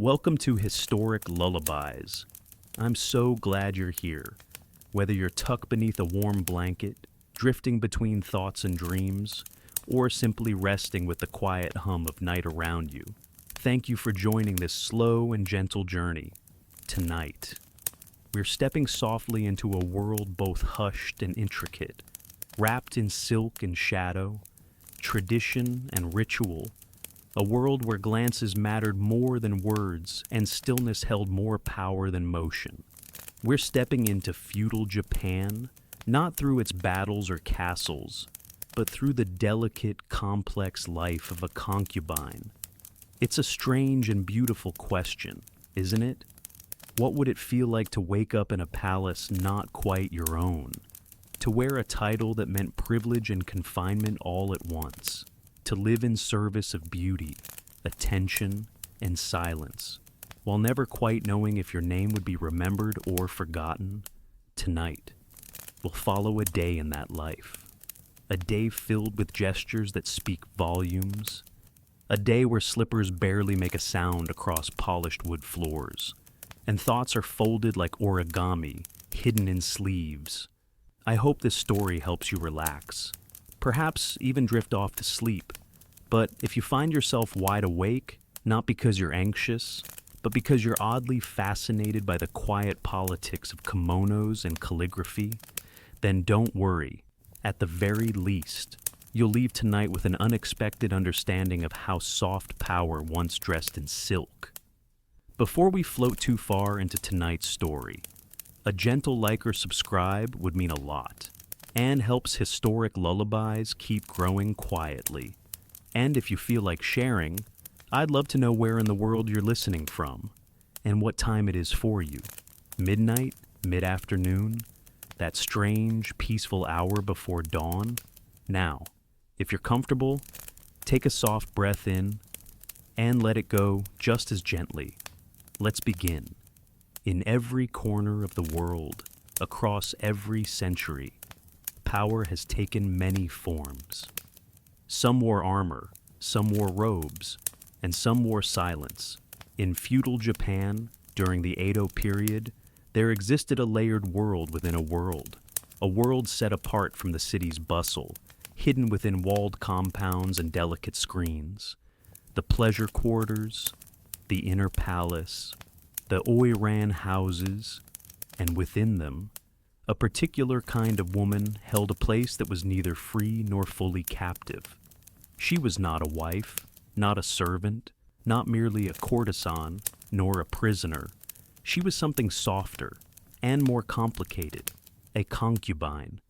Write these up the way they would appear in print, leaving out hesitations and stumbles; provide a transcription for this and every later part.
Welcome to Historic Lullabies. I'm so glad you're here. Whether you're tucked beneath a warm blanket, drifting between thoughts and dreams, or simply resting with the quiet hum of night around you, thank you for joining this slow and gentle journey. Tonight, we're stepping softly into a world both hushed and intricate, wrapped in silk and shadow, tradition and ritual, a world where glances mattered more than words and stillness held more power than motion. We're stepping into feudal Japan, not through its battles or castles, but through the delicate, complex life of a concubine. It's a strange and beautiful question, isn't it? What would it feel like to wake up in a palace not quite your own? To wear a title that meant privilege and confinement all at once? To live in service of beauty, attention, and silence, while never quite knowing if your name would be remembered or forgotten? Tonight, we'll follow a day in that life. A day filled with gestures that speak volumes. A day where slippers barely make a sound across polished wood floors, and thoughts are folded like origami, hidden in sleeves. I hope this story helps you relax, perhaps even drift off to sleep. But if you find yourself wide awake, not because you're anxious, but because you're oddly fascinated by the quiet politics of kimonos and calligraphy, then don't worry. At the very least, you'll leave tonight with an unexpected understanding of how soft power once dressed in silk. Before we float too far into tonight's story, a gentle like or subscribe would mean a lot, and helps Historic Lullabies keep growing quietly. And if you feel like sharing, I'd love to know where in the world you're listening from, and what time it is for you. Midnight? Mid-afternoon? That strange, peaceful hour before dawn? Now, if you're comfortable, take a soft breath in, and let it go just as gently. Let's begin. In every corner of the world, across every century, power has taken many forms. Some wore armor, some wore robes, and some wore silence. In feudal Japan, during the Edo period, there existed a layered world within a world set apart from the city's bustle, hidden within walled compounds and delicate screens. The pleasure quarters, the inner palace, the oiran houses, and within them, a particular kind of woman held a place that was neither free nor fully captive. She was not a wife, not a servant, not merely a courtesan, nor a prisoner. She was something softer and more complicated, a concubine.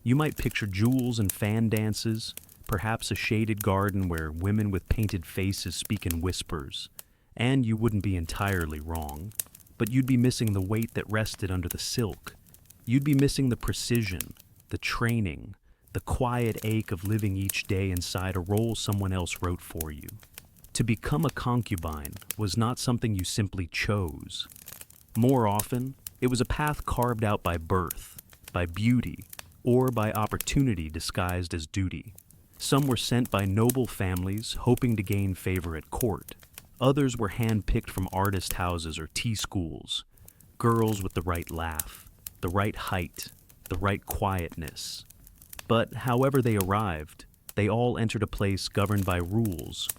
You might picture jewels and fan dances, perhaps a shaded garden where women with painted faces speak in whispers. And you wouldn't be entirely wrong, but you'd be missing the weight that rested under the silk. You'd be missing the precision, the training, the quiet ache of living each day inside a role someone else wrote for you. To become a concubine was not something you simply chose. More often, it was a path carved out by birth, by beauty, or by opportunity disguised as duty. Some were sent by noble families hoping to gain favor at court. Others were hand-picked from artist houses or tea schools, girls with the right laugh, the right height, the right quietness. But however they arrived, they all entered a place governed by rules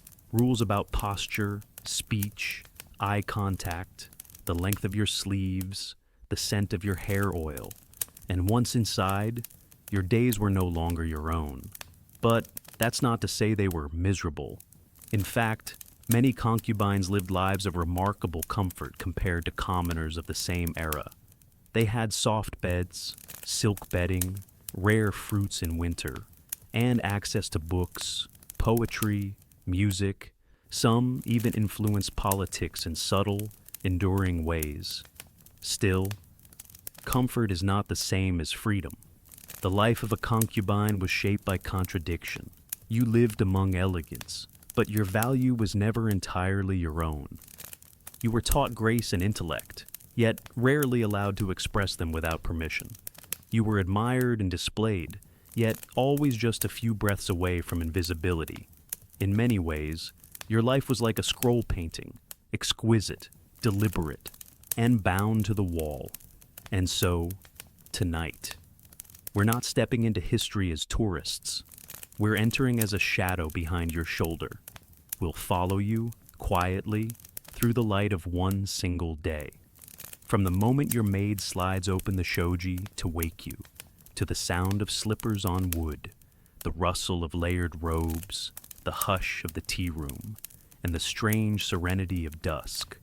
about posture, speech, eye contact, the length of your sleeves, the scent of your hair oil. And once inside, your days were no longer your own. But that's not to say they were miserable. In fact, many concubines lived lives of remarkable comfort compared to commoners of the same era. They had soft beds, silk bedding, rare fruits in winter, and access to books, poetry, music. Some even influenced politics in subtle, enduring ways. Still, comfort is not the same as freedom. The life of a concubine was shaped by contradiction. You lived among elegance, but your value was never entirely your own. You were taught grace and intellect, yet rarely allowed to express them without permission. You were admired and displayed, yet always just a few breaths away from invisibility. In many ways, your life was like a scroll painting, exquisite, deliberate, and bound to the wall. And so, tonight, we're not stepping into history as tourists. We're entering as a shadow behind your shoulder. We'll follow you, quietly, through the light of one single day. From the moment your maid slides open the shoji to wake you, to the sound of slippers on wood, the rustle of layered robes, the hush of the tea room, and the strange serenity of dusk.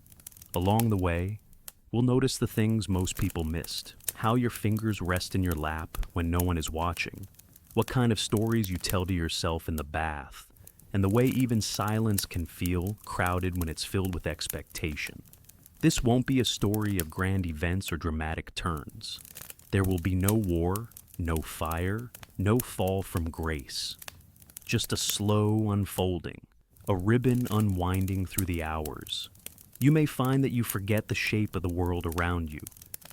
Along the way, we'll notice the things most people missed. How your fingers rest in your lap when no one is watching. What kind of stories you tell to yourself in the bath. And the way even silence can feel crowded when it's filled with expectation. This won't be a story of grand events or dramatic turns. There will be no war, no fire, no fall from grace. Just a slow unfolding, a ribbon unwinding through the hours. You may find that you forget the shape of the world around you,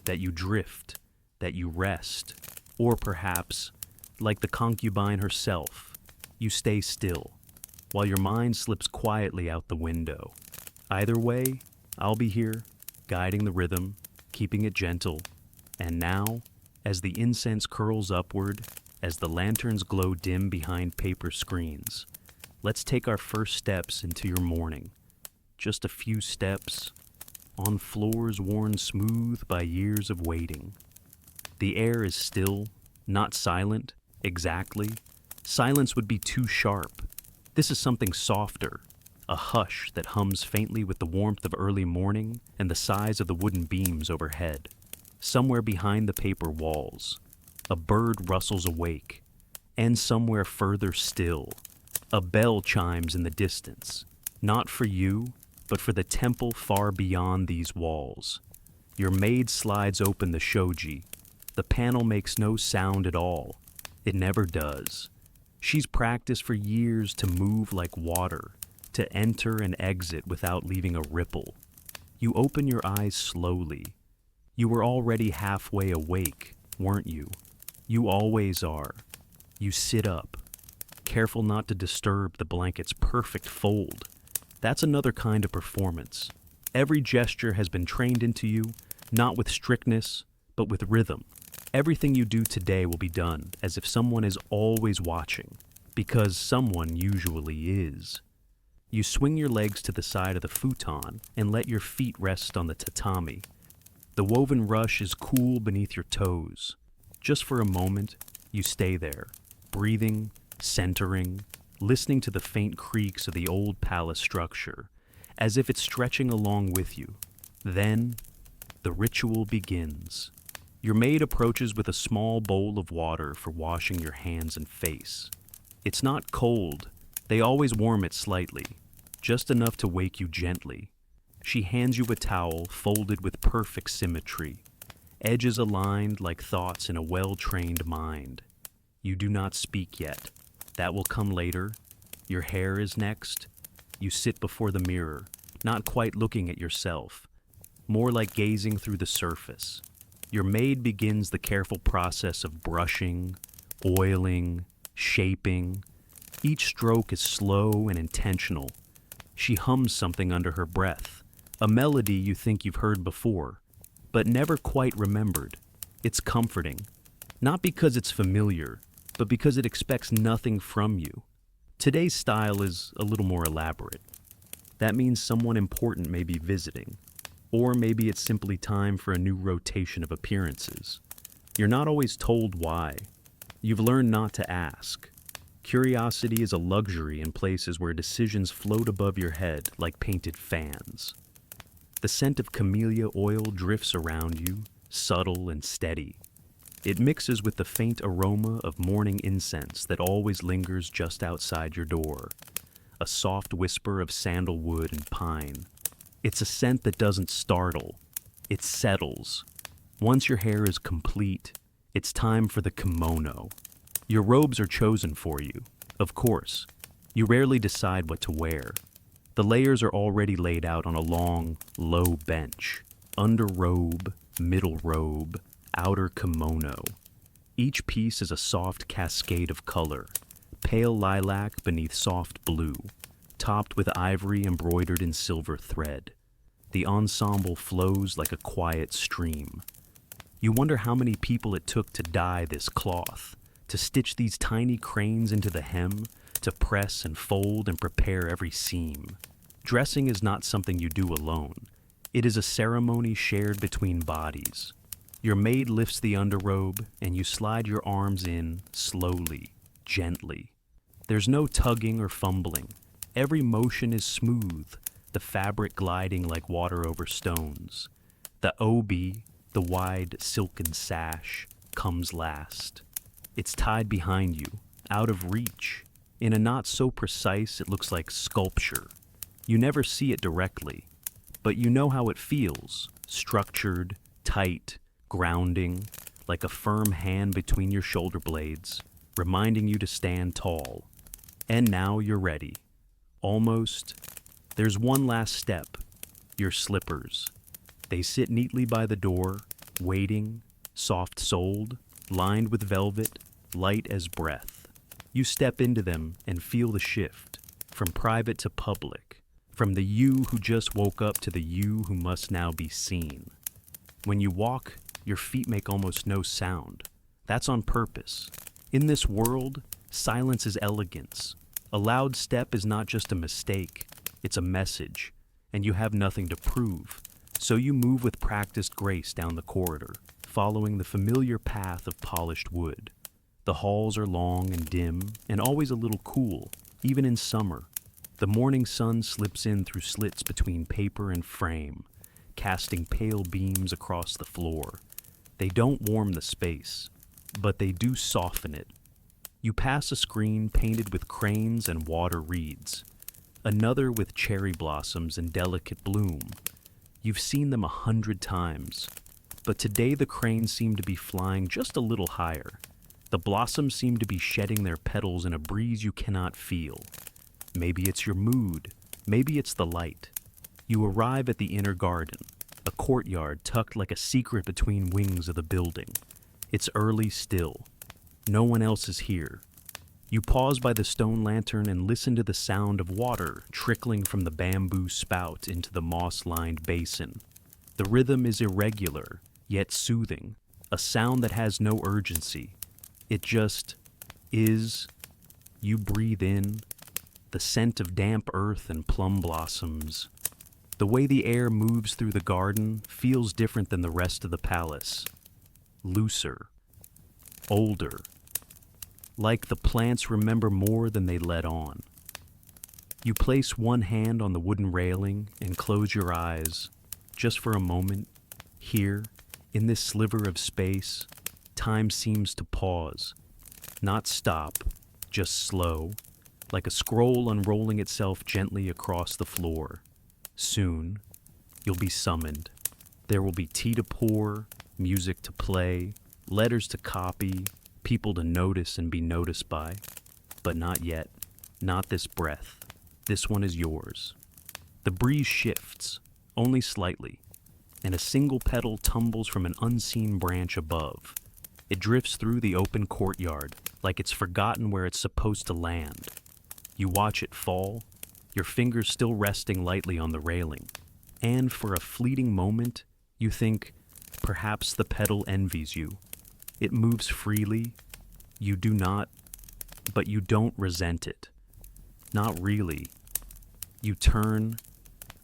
that you drift, that you rest, or perhaps, like the concubine herself, you stay still, while your mind slips quietly out the window. Either way, I'll be here, guiding the rhythm, keeping it gentle, and now, as the incense curls upward, as the lanterns glow dim behind paper screens, let's take our first steps into your morning. Just a few steps, on floors worn smooth by years of waiting. The air is still, not silent, exactly. Silence would be too sharp. This is something softer, a hush that hums faintly with the warmth of early morning and the sighs of the wooden beams overhead. Somewhere behind the paper walls, a bird rustles awake, and somewhere further still, a bell chimes in the distance, not for you, but for the temple far beyond these walls. Your maid slides open the shoji. The panel makes no sound at all. It never does. She's practiced for years to move like water, to enter and exit without leaving a ripple. You open your eyes slowly. You were already halfway awake, weren't you? You always are. You sit up, careful not to disturb the blanket's perfect fold. That's another kind of performance. Every gesture has been trained into you, not with strictness, but with rhythm. Everything you do today will be done as if someone is always watching, because someone usually is. You swing your legs to the side of the futon and let your feet rest on the tatami. The woven rush is cool beneath your toes. Just for a moment, you stay there, breathing, centering, listening to the faint creaks of the old palace structure, as if it's stretching along with you. Then, the ritual begins. Your maid approaches with a small bowl of water for washing your hands and face. It's not cold. They always warm it slightly, just enough to wake you gently. She hands you a towel folded with perfect symmetry, edges aligned like thoughts in a well-trained mind. You do not speak yet. That will come later. Your hair is next. You sit before the mirror, not quite looking at yourself, more like gazing through the surface. Your maid begins the careful process of brushing, oiling, shaping. Each stroke is slow and intentional. She hums something under her breath, a melody you think you've heard before, but never quite remembered. It's comforting, not because it's familiar, but because it expects nothing from you. Today's style is a little more elaborate. That means someone important may be visiting, or maybe it's simply time for a new rotation of appearances. You're not always told why. You've learned not to ask. Curiosity is a luxury in places where decisions float above your head like painted fans. The scent of camellia oil drifts around you, subtle and steady. It mixes with the faint aroma of morning incense that always lingers just outside your door, a soft whisper of sandalwood and pine. It's a scent that doesn't startle, it settles. Once your hair is complete, it's time for the kimono. Your robes are chosen for you, of course. You rarely decide what to wear. The layers are already laid out on a long, low bench. Under robe, middle robe, outer kimono. Each piece is a soft cascade of color, pale lilac beneath soft blue, topped with ivory embroidered in silver thread. The ensemble flows like a quiet stream. You wonder how many people it took to dye this cloth, to stitch these tiny cranes into the hem, to press and fold and prepare every seam. Dressing is not something you do alone. It is a ceremony shared between bodies. Your maid lifts the underrobe, and you slide your arms in slowly, gently. There's no tugging or fumbling. Every motion is smooth, the fabric gliding like water over stones. The obi, the wide silken sash, comes last. It's tied behind you, out of reach. In a knot so precise it looks like sculpture. You never see it directly, but you know how it feels, structured, tight, grounding, like a firm hand between your shoulder blades, reminding you to stand tall. And now you're ready. Almost. There's one last step, your slippers. They sit neatly by the door, waiting, soft-soled, lined with velvet, light as breath. You step into them and feel the shift, from private to public, from the you who just woke up to the you who must now be seen. When you walk, your feet make almost no sound. That's on purpose. In this world, silence is elegance. A loud step is not just a mistake, it's a message, and you have nothing to prove. So you move with practiced grace down the corridor, following the familiar path of polished wood. The halls are long and dim, and always a little cool, even in summer. The morning sun slips in through slits between paper and frame, casting pale beams across the floor. They don't warm the space, but they do soften it. You pass a screen painted with cranes and water reeds, another with cherry blossoms in delicate bloom. You've seen them 100 times, but today the cranes seem to be flying just a little higher. The blossoms seem to be shedding their petals in a breeze you cannot feel. Maybe it's your mood, maybe it's the light. You arrive at the inner garden, a courtyard tucked like a secret between wings of the building. It's early still. No one else is here. You pause by the stone lantern and listen to the sound of water trickling from the bamboo spout into the moss-lined basin. The rhythm is irregular, yet soothing, a sound that has no urgency. It just is. You breathe in, the scent of damp earth and plum blossoms. The way the air moves through the garden feels different than the rest of the palace. Looser, older, like the plants remember more than they let on. You place one hand on the wooden railing and close your eyes, just for a moment. Here, in this sliver of space, time seems to pause, not stop, just slow, like a scroll unrolling itself gently across the floor. Soon, you'll be summoned. There will be tea to pour, music to play, letters to copy, people to notice and be noticed by. But not yet. Not this breath. This one is yours. The breeze shifts, only slightly, and a single petal tumbles from an unseen branch above. It drifts through the open courtyard, like it's forgotten where it's supposed to land. You watch it fall, your fingers still resting lightly on the railing. And for a fleeting moment, you think, perhaps the petal envies you. It moves freely. You do not, but you don't resent it. Not really. You turn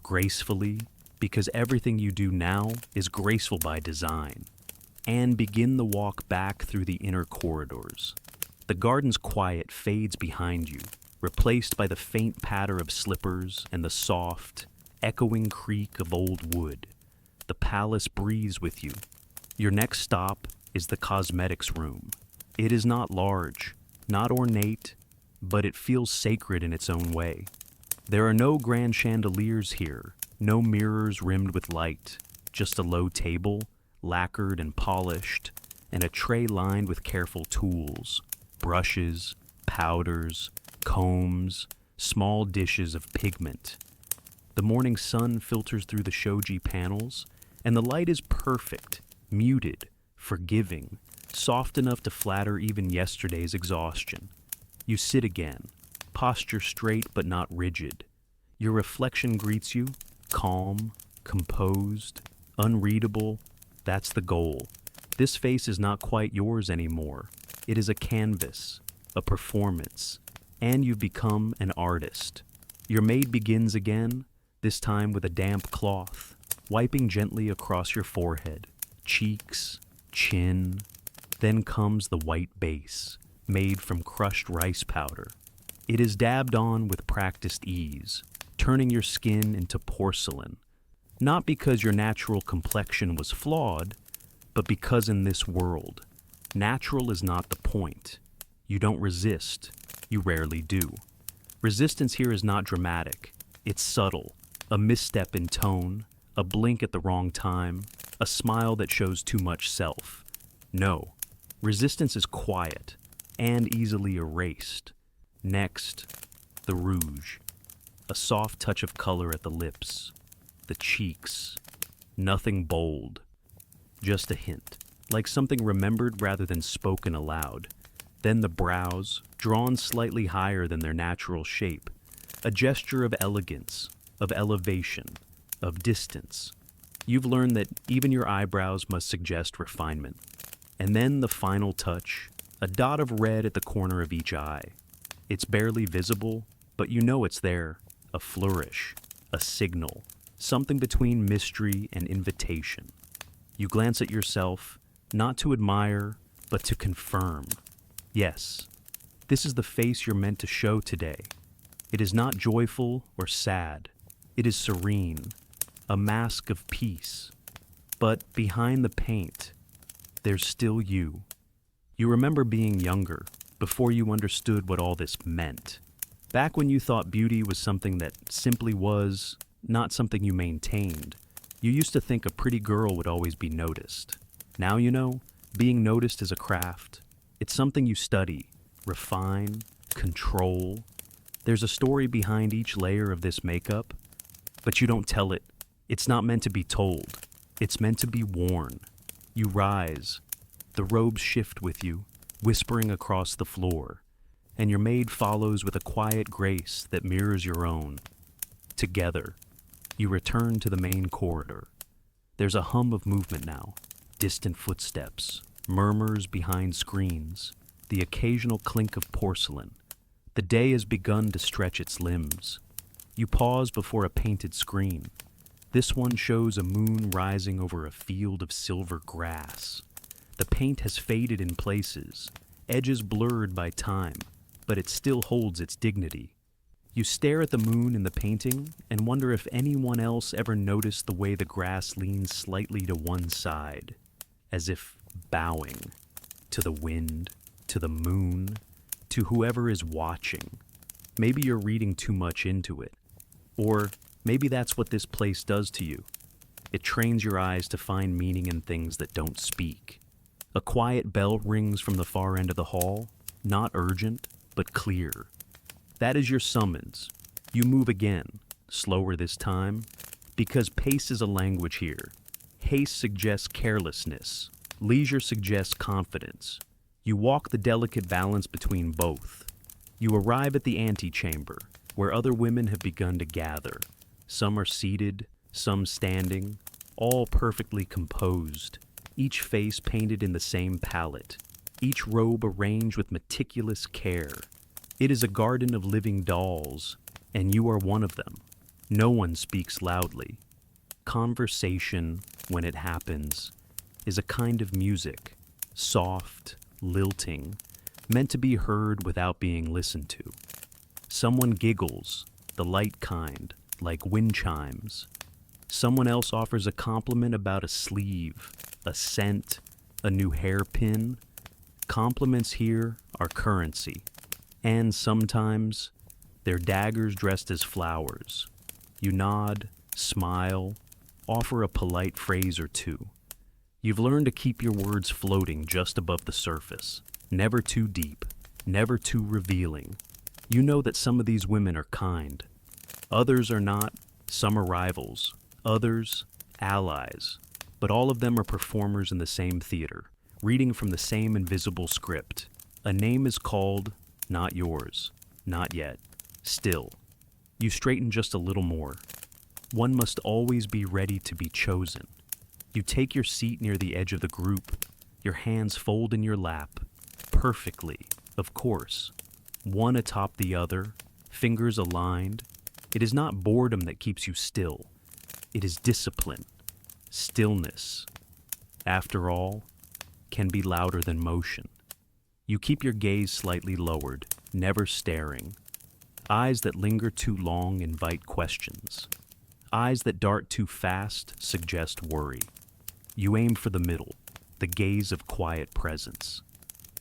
gracefully, because everything you do now is graceful by design, and begin the walk back through the inner corridors. The garden's quiet fades behind you, replaced by the faint patter of slippers and the soft, echoing creak of old wood. The palace breathes with you. Your next stop is the cosmetics room. It is not large, not ornate, but it feels sacred in its own way. There are no grand chandeliers here, no mirrors rimmed with light, just a low table, lacquered and polished, and a tray lined with careful tools, brushes, powders, combs, small dishes of pigment. The morning sun filters through the shoji panels, and the light is perfect, muted, forgiving, soft enough to flatter even yesterday's exhaustion. You sit again, posture straight but not rigid. Your reflection greets you, calm, composed, unreadable. That's the goal. This face is not quite yours anymore. It is a canvas, a performance, and you've become an artist. Your maid begins again, this time with a damp cloth, wiping gently across your forehead, cheeks, chin. Then comes the white base, made from crushed rice powder. It is dabbed on with practiced ease, turning your skin into porcelain. Not because your natural complexion was flawed, but because in this world, natural is not the point. You don't resist, you rarely do. Resistance here is not dramatic, it's subtle. A misstep in tone, a blink at the wrong time, a smile that shows too much self. No, resistance is quiet and easily erased. Next, the rouge. A soft touch of color at the lips, the cheeks. Nothing bold, just a hint, like something remembered rather than spoken aloud. Then the brows, drawn slightly higher than their natural shape. A gesture of elegance, of elevation, of distance. You've learned that even your eyebrows must suggest refinement. And then the final touch, a dot of red at the corner of each eye. It's barely visible, but you know it's there. A flourish, a signal, something between mystery and invitation. You glance at yourself, not to admire, but to confirm. Yes, this is the face you're meant to show today. It is not joyful or sad. It is serene, a mask of peace. But behind the paint, there's still you. You remember being younger, before you understood what all this meant. Back when you thought beauty was something that simply was, not something you maintained. You used to think a pretty girl would always be noticed. Now you know, being noticed is a craft. It's something you study, refine, control. There's a story behind each layer of this makeup, but you don't tell it. It's not meant to be told. It's meant to be worn. You rise. The robes shift with you, whispering across the floor, and your maid follows with a quiet grace that mirrors your own. Together, you return to the main corridor. There's a hum of movement now, distant footsteps, murmurs behind screens, the occasional clink of porcelain. The day has begun to stretch its limbs. You pause before a painted screen. This one shows a moon rising over a field of silver grass. The paint has faded in places, edges blurred by time, but it still holds its dignity. You stare at the moon in the painting and wonder if anyone else ever noticed the way the grass leans slightly to one side, as if bowing to the wind, to the moon, to whoever is watching. Maybe you're reading too much into it. Or maybe that's what this place does to you. It trains your eyes to find meaning in things that don't speak. A quiet bell rings from the far end of the hall, not urgent, but clear. That is your summons. You move again, slower this time, because pace is a language here. Haste suggests carelessness. Leisure suggests confidence. You walk the delicate balance between both. You arrive at the antechamber, where other women have begun to gather. Some are seated, some standing, all perfectly composed, each face painted in the same palette, each robe arranged with meticulous care. It is a garden of living dolls, and you are one of them. No one speaks loudly. Conversation, when it happens, is a kind of music, soft, lilting, meant to be heard without being listened to. Someone giggles, the light kind, like wind chimes. Someone else offers a compliment about a sleeve, a scent, a new hairpin. Compliments here are currency, and sometimes they're daggers dressed as flowers. You nod, smile, offer a polite phrase or two. You've learned to keep your words floating just above the surface, never too deep, never too revealing. You know that some of these women are kind. Others are not. Some are rivals. Others, allies. But all of them are performers in the same theater, reading from the same invisible script. A name is called, not yours. Not yet. Still. You straighten just a little more. One must always be ready to be chosen. You take your seat near the edge of the group, your hands fold in your lap, perfectly, of course, one atop the other, fingers aligned. It is not boredom that keeps you still. It is discipline, stillness. After all, can be louder than motion. You keep your gaze slightly lowered, never staring. Eyes that linger too long invite questions. Eyes that dart too fast suggest worry. You aim for the middle, the gaze of quiet presence.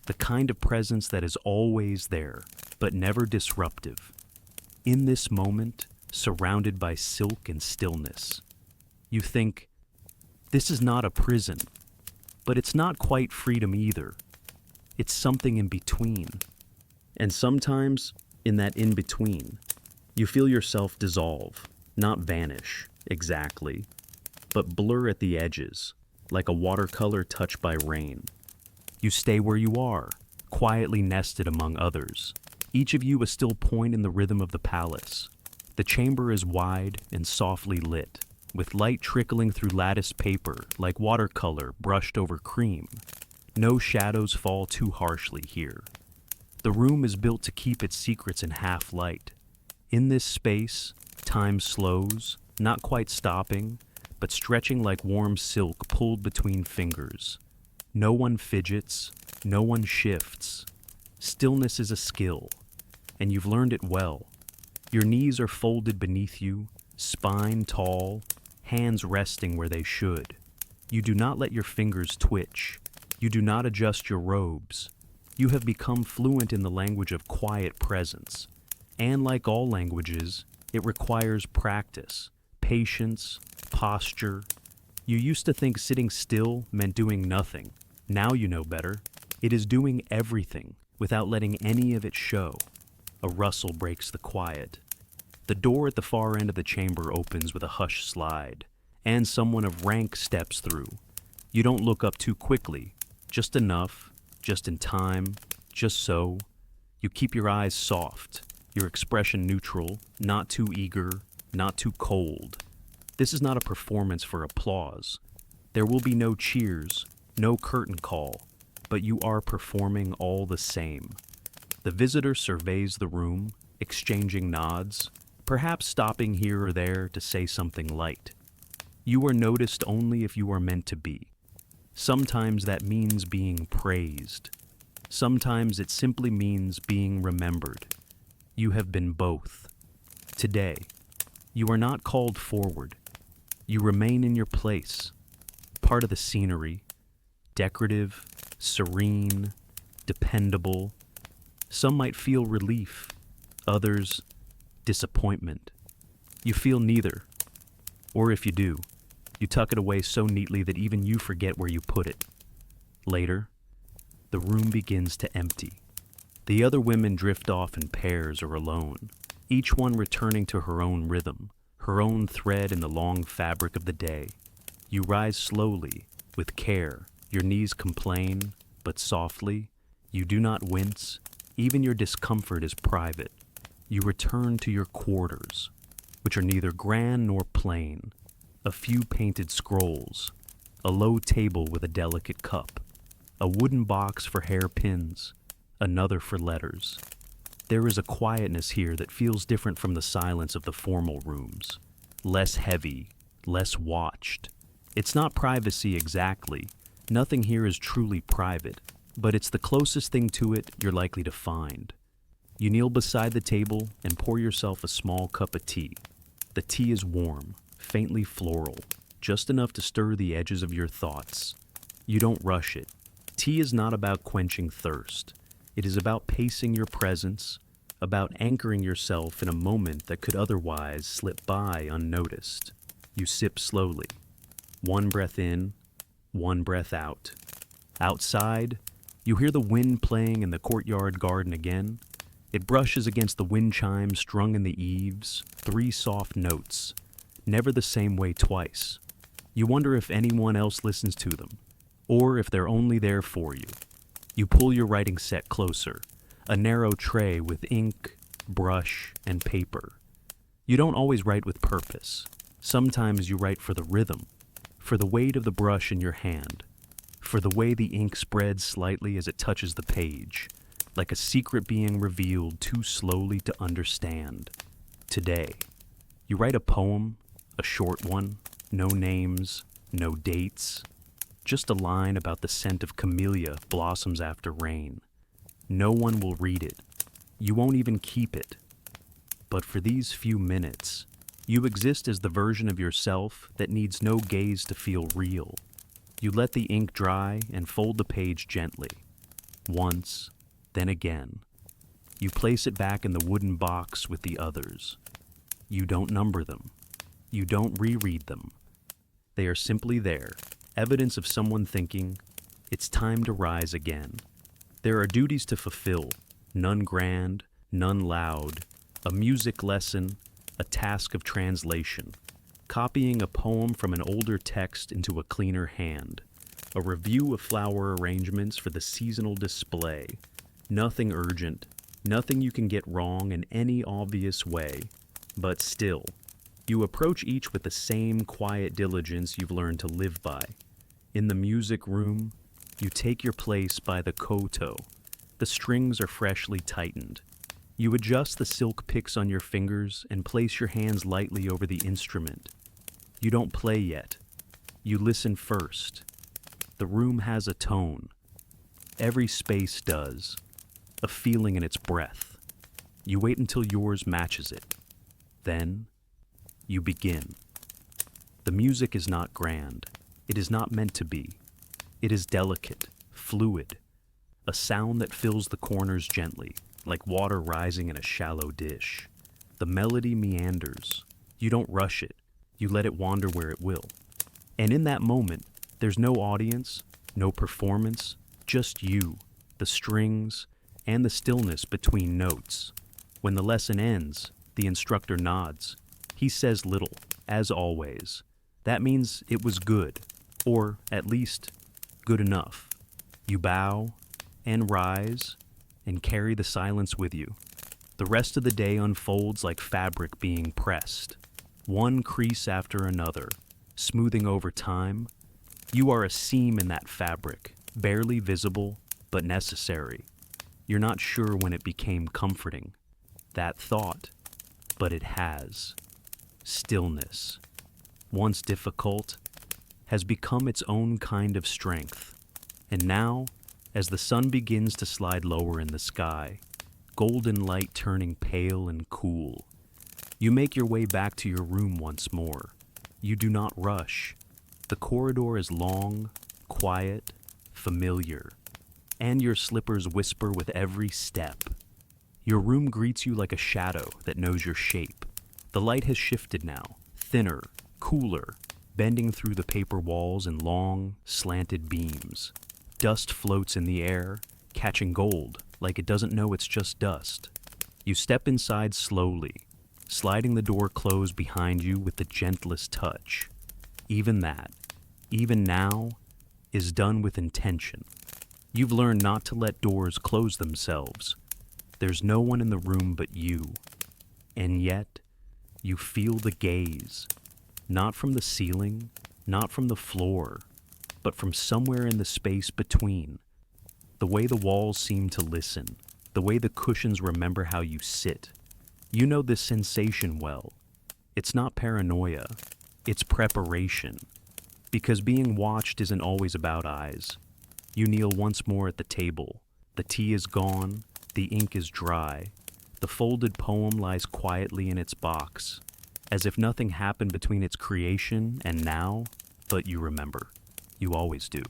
The kind of presence that is always there, but never disruptive. In this moment, surrounded by silk and stillness, you think, this is not a prison, but it's not quite freedom either. It's something in between. And sometimes, in that in-between, you feel yourself dissolve, not vanish, exactly, but blur at the edges, like a watercolor touched by rain. You stay where you are, quietly nested among others, each of you a still point in the rhythm of the palace. The chamber is wide and softly lit, with light trickling through latticed paper like watercolor brushed over cream. No shadows fall too harshly here. The room is built to keep its secrets in half light. In this space, time slows, not quite stopping, but stretching like warm silk pulled between fingers. No one fidgets, no one shifts. Stillness is a skill, and you've learned it well. Your knees are folded beneath you, spine tall, hands resting where they should. You do not let your fingers twitch. You do not adjust your robes. You have become fluent in the language of quiet presence. And like all languages, it requires practice, patience, posture. You used to think sitting still meant doing nothing. Now you know better. It is doing everything without letting any of it show. A rustle breaks the quiet. The door at the far end of the chamber opens with a hushed slide, and someone of rank steps through. You don't look up too quickly, just enough, just in time, just so. You keep your eyes soft, your expression neutral, not too eager, not too cold. This is not a performance for applause. There will be no cheers, no curtain call, but you are performing all the same. The visitor surveys the room, exchanging nods, perhaps stopping here or there to say something light. You are noticed only if you are meant to be. Sometimes that means being praised. Sometimes it simply means being remembered. You have been both. Today, you are not called forward. You remain in your place, part of the scenery, decorative, serene, dependable. Some might feel relief, others, disappointment. You feel neither. Or if you do, you tuck it away so neatly that even you forget where you put it. Later, the room begins to empty. The other women drift off in pairs or alone, each one returning to her own rhythm, her own thread in the long fabric of the day. You rise slowly, with care. Your knees complain, but softly. You do not wince. Even your discomfort is private. You return to your quarters, which are neither grand nor plain. A few painted scrolls, a low table with a delicate cup, a wooden box for hairpins, another for letters. There is a quietness here that feels different from the silence of the formal rooms. Less heavy, less watched. It's not privacy exactly. Nothing here is truly private, but it's the closest thing to it you're likely to find. You kneel beside the table and pour yourself a small cup of tea. The tea is warm, faintly floral, just enough to stir the edges of your thoughts. You don't rush it. Tea is not about quenching thirst. It is about pacing your presence, about anchoring yourself in a moment that could otherwise slip by unnoticed. You sip slowly. One breath in, one breath out. Outside, you hear the wind playing in the courtyard garden again. It brushes against the wind chimes strung in the eaves, 3 soft notes, never the same way twice. You wonder if anyone else listens to them, or if they're only there for you. You pull your writing set closer, a narrow tray with ink, brush, and paper. You don't always write with purpose. Sometimes you write for the rhythm, for the weight of the brush in your hand, for the way the ink spreads slightly as it touches the page, like a secret being revealed too slowly to understand. Today, you write a poem, a short one, no names, no dates, just a line about the scent of camellia blossoms after rain. No one will read it. You won't even keep it. But for these few minutes, you exist as the version of yourself that needs no gaze to feel real. You let the ink dry and fold the page gently. Once, then again. You place it back in the wooden box with the others. You don't number them. You don't reread them. They are simply there, evidence of someone thinking, it's time to rise again. There are duties to fulfill, none grand, none loud, a music lesson, a task of translation, copying a poem from an older text into a cleaner hand, a review of flower arrangements for the seasonal display. Nothing urgent, nothing you can get wrong in any obvious way, but still, you approach each with the same quiet diligence you've learned to live by. In the music room, you take your place by the koto. The strings are freshly tightened. You adjust the silk picks on your fingers and place your hands lightly over the instrument. You don't play yet. You listen first. The room has a tone. Every space does. A feeling in its breath. You wait until yours matches it. Then, you begin. The music is not grand. It is not meant to be. It is delicate, fluid, a sound that fills the corners gently, like water rising in a shallow dish. The melody meanders. You don't rush it. You let it wander where it will. And in that moment, there's no audience, no performance, just you, the strings, and the stillness between notes. When the lesson ends, the instructor nods. He says little, as always. That means it was good, or at least good enough. You bow and rise and carry the silence with you. The rest of the day unfolds like fabric being pressed, one crease after another, smoothing over time. You are a seam in that fabric, barely visible, but necessary. You're not sure when it became comforting, that thought, but it has. Stillness, once difficult, has become its own kind of strength. And now, as the sun begins to slide lower in the sky, golden light turning pale and cool, you make your way back to your room once more. You do not rush. The corridor is long, quiet, familiar, and your slippers whisper with every step. Your room greets you like a shadow that knows your shape. The light has shifted now, thinner, cooler, bending through the paper walls in long, slanted beams. Dust floats in the air, catching gold like it doesn't know it's just dust. You step inside slowly, sliding the door closed behind you with the gentlest touch. Even that, even now, is done with intention. You've learned not to let doors close themselves. There's no one in the room but you. And yet, you feel the gaze, not from the ceiling, not from the floor, but from somewhere in the space between. The way the walls seem to listen, the way the cushions remember how you sit. You know this sensation well. It's not paranoia, it's preparation. Because being watched isn't always about eyes. You kneel once more at the table. The tea is gone, the ink is dry. The folded poem lies quietly in its box, as if nothing happened between its creation and now, but you remember. You always do.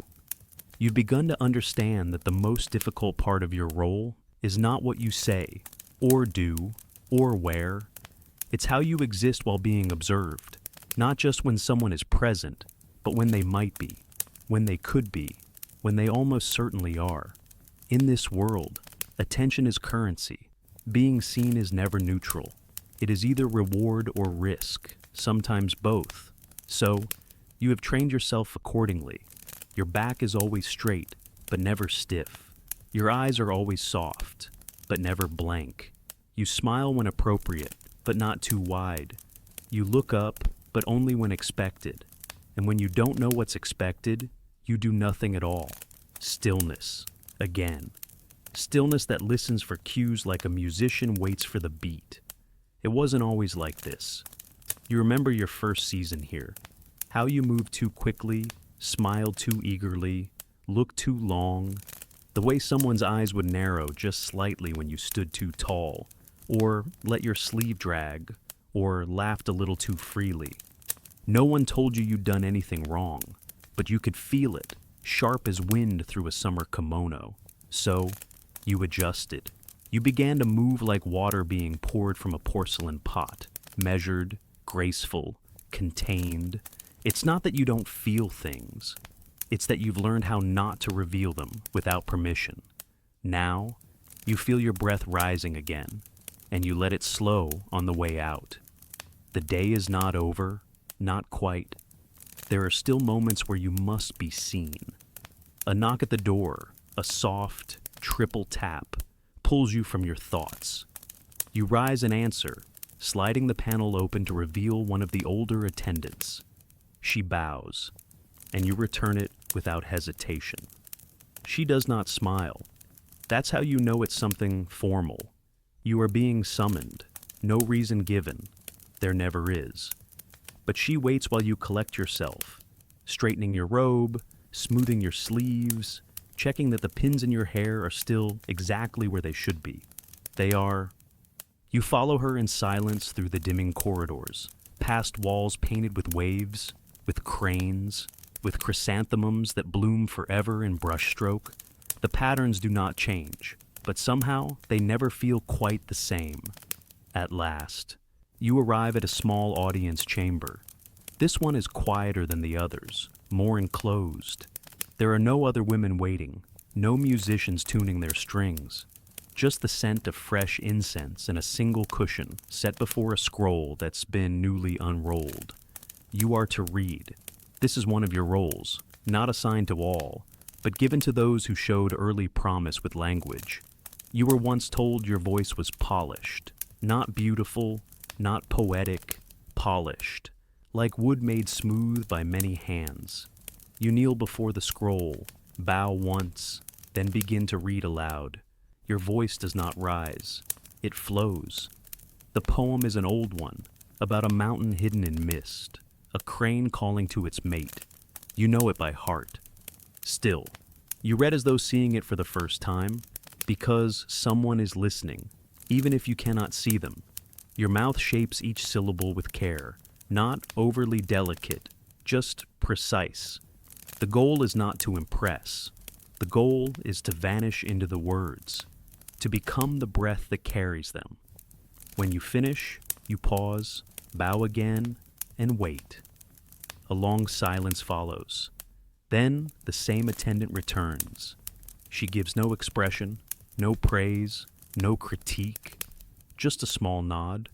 You've begun to understand that the most difficult part of your role is not what you say, or do, or wear. It's how you exist while being observed, not just when someone is present, but when they might be, when they could be, when they almost certainly are. In this world, attention is currency. Being seen is never neutral. It is either reward or risk, sometimes both. So, you have trained yourself accordingly. Your back is always straight, but never stiff. Your eyes are always soft, but never blank. You smile when appropriate, but not too wide. You look up, but only when expected. And when you don't know what's expected, you do nothing at all. Stillness. Again. Stillness that listens for cues like a musician waits for the beat. It wasn't always like this. You remember your first season here. How you moved too quickly, smiled too eagerly, looked too long. The way someone's eyes would narrow just slightly when you stood too tall, or let your sleeve drag, or laughed a little too freely. No one told you you'd done anything wrong, but you could feel it, sharp as wind through a summer kimono. So, you adjusted. You began to move like water being poured from a porcelain pot, measured, graceful, contained. It's not that you don't feel things. It's that you've learned how not to reveal them without permission. Now, you feel your breath rising again, and you let it slow on the way out. The day is not over, not quite. There are still moments where you must be seen. A knock at the door, a soft, triple tap, pulls you from your thoughts. You rise and answer, sliding the panel open to reveal one of the older attendants. She bows, and you return it without hesitation. She does not smile. That's how you know it's something formal. You are being summoned, no reason given. There never is. But she waits while you collect yourself, straightening your robe, smoothing your sleeves, checking that the pins in your hair are still exactly where they should be. They are. You follow her in silence through the dimming corridors, past walls painted with waves, with cranes, with chrysanthemums that bloom forever in brushstroke. The patterns do not change, but somehow they never feel quite the same. At last, you arrive at a small audience chamber. This one is quieter than the others, more enclosed. There are no other women waiting, no musicians tuning their strings. Just the scent of fresh incense and a single cushion set before a scroll that's been newly unrolled. You are to read. This is one of your roles, not assigned to all, but given to those who showed early promise with language. You were once told your voice was polished, not beautiful, not poetic, polished, like wood made smooth by many hands. You kneel before the scroll, bow once, then begin to read aloud. Your voice does not rise. It flows. The poem is an old one, about a mountain hidden in mist, a crane calling to its mate. You know it by heart. Still, you read as though seeing it for the first time, because someone is listening, even if you cannot see them. Your mouth shapes each syllable with care, not overly delicate, just precise. The goal is not to impress. The goal is to vanish into the words, to become the breath that carries them. When you finish, you pause, bow again, and wait. A long silence follows. Then the same attendant returns. She gives no expression, no praise, no critique, just a small nod.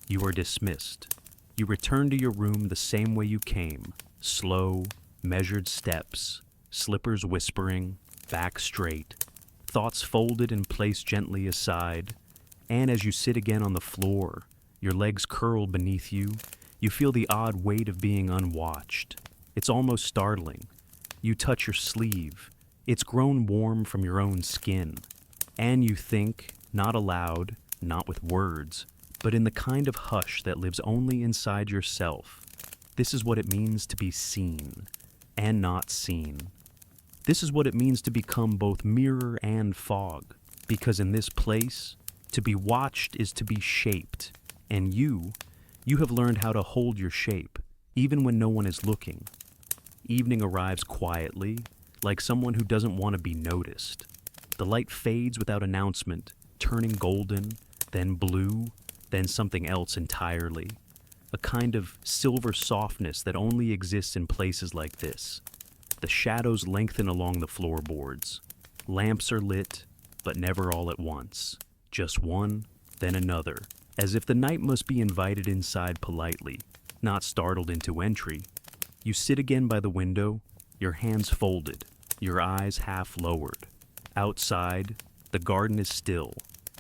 You are dismissed. You return to your room the same way you came, slow, measured steps, slippers whispering, back straight, thoughts folded and placed gently aside, and as you sit again on the floor, your legs curled beneath you, you feel the odd weight of being unwatched. It's almost startling. You touch your sleeve. It's grown warm from your own skin. And you think, not aloud, not with words, but in the kind of hush that lives only inside yourself. This is what it means to be seen and not seen. This is what it means to become both mirror and fog, because in this place, to be watched is to be shaped, and you have learned how to hold your shape, even when no one is looking. Evening arrives quietly, like someone who doesn't want to be noticed. The light fades without announcement, turning golden, then blue, then something else entirely. A kind of silver softness that only exists in places like this. The shadows lengthen along the floorboards. Lamps are lit, but never all at once. Just one, then another, as if the night must be invited inside politely, not startled into entry. You sit again by the window, your hands folded, your eyes half lowered. Outside, the garden is still.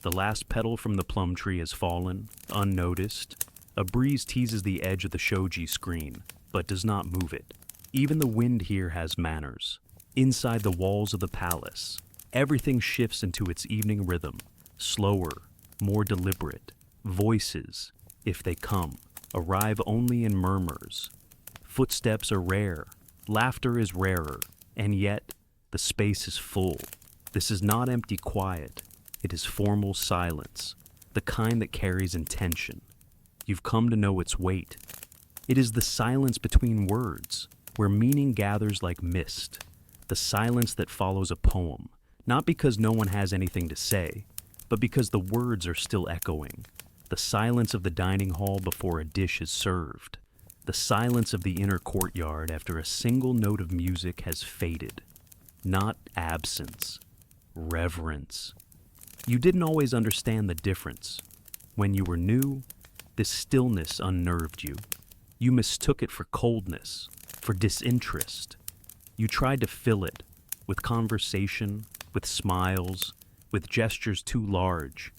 The last petal from the plum tree has fallen, unnoticed. A breeze teases the edge of the shoji screen, but does not move it. Even the wind here has manners. Inside the walls of the palace, everything shifts into its evening rhythm, slower, more deliberate. Voices, if they come, arrive only in murmurs. Footsteps are rare, laughter is rarer, and yet the space is full. This is not empty quiet, it is formal silence, the kind that carries intention. You've come to know its weight. It is the silence between words, where meaning gathers like mist, the silence that follows a poem, not because no one has anything to say, but because the words are still echoing. The silence of the dining hall before a dish is served. The silence of the inner courtyard after a single note of music has faded. Not absence, reverence. You didn't always understand the difference. When you were new, this stillness unnerved you. You mistook it for coldness, for disinterest. You tried to fill it with conversation, with smiles, with gestures too large.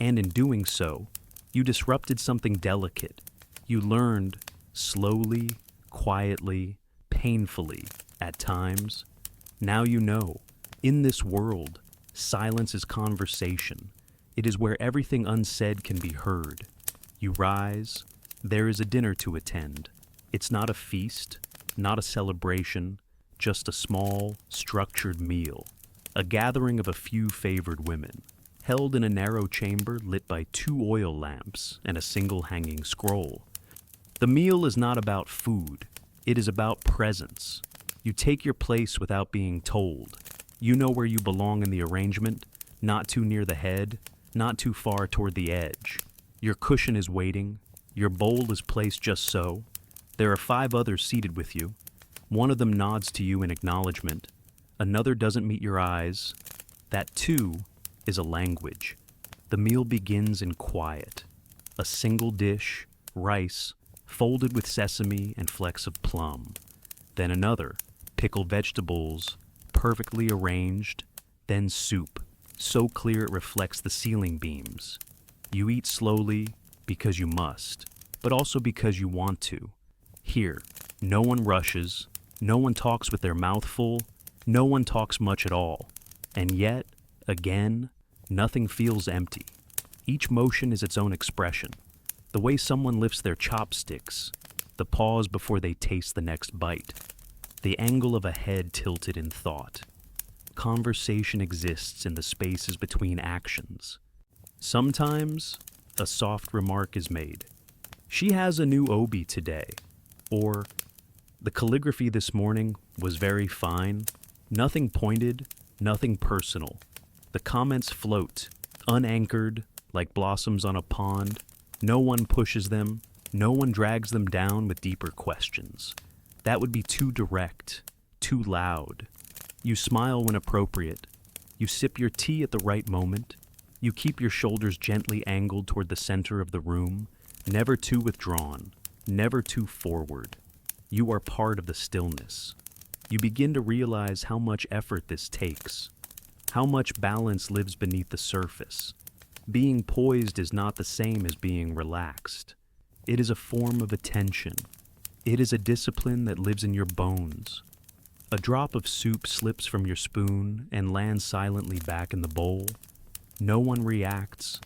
And in doing so, you disrupted something delicate. You learned, slowly, quietly, painfully, at times. Now you know, in this world, silence is conversation. It is where everything unsaid can be heard. You rise, there is a dinner to attend. It's not a feast, not a celebration, just a small, structured meal. A gathering of a few favored women, held in a narrow chamber lit by 2 oil lamps and a single hanging scroll. The meal is not about food, it is about presence. You take your place without being told. You know where you belong in the arrangement, not too near the head, not too far toward the edge. Your cushion is waiting, your bowl is placed just so. There are 5 others seated with you. One of them nods to you in acknowledgement. Another doesn't meet your eyes. That too is a language. The meal begins in quiet. A single dish, rice, folded with sesame and flecks of plum. Then another, pickled vegetables, perfectly arranged. Then soup, so clear it reflects the ceiling beams. You eat slowly because you must, but also because you want to. Here, no one rushes, no one talks with their mouth full, no one talks much at all. And yet, again, nothing feels empty. Each motion is its own expression. The way someone lifts their chopsticks, the pause before they taste the next bite, the angle of a head tilted in thought. Conversation exists in the spaces between actions. Sometimes, a soft remark is made. She has a new obi today. Or, the calligraphy this morning was very fine. Nothing pointed, nothing personal. The comments float, unanchored, like blossoms on a pond. No one pushes them, no one drags them down with deeper questions. That would be too direct, too loud. You smile when appropriate. You sip your tea at the right moment. You keep your shoulders gently angled toward the center of the room, never too withdrawn, never too forward. You are part of the stillness. You begin to realize how much effort this takes, how much balance lives beneath the surface. Being poised is not the same as being relaxed. It is a form of attention. It is a discipline that lives in your bones. A drop of soup slips from your spoon and lands silently back in the bowl. No one reacts,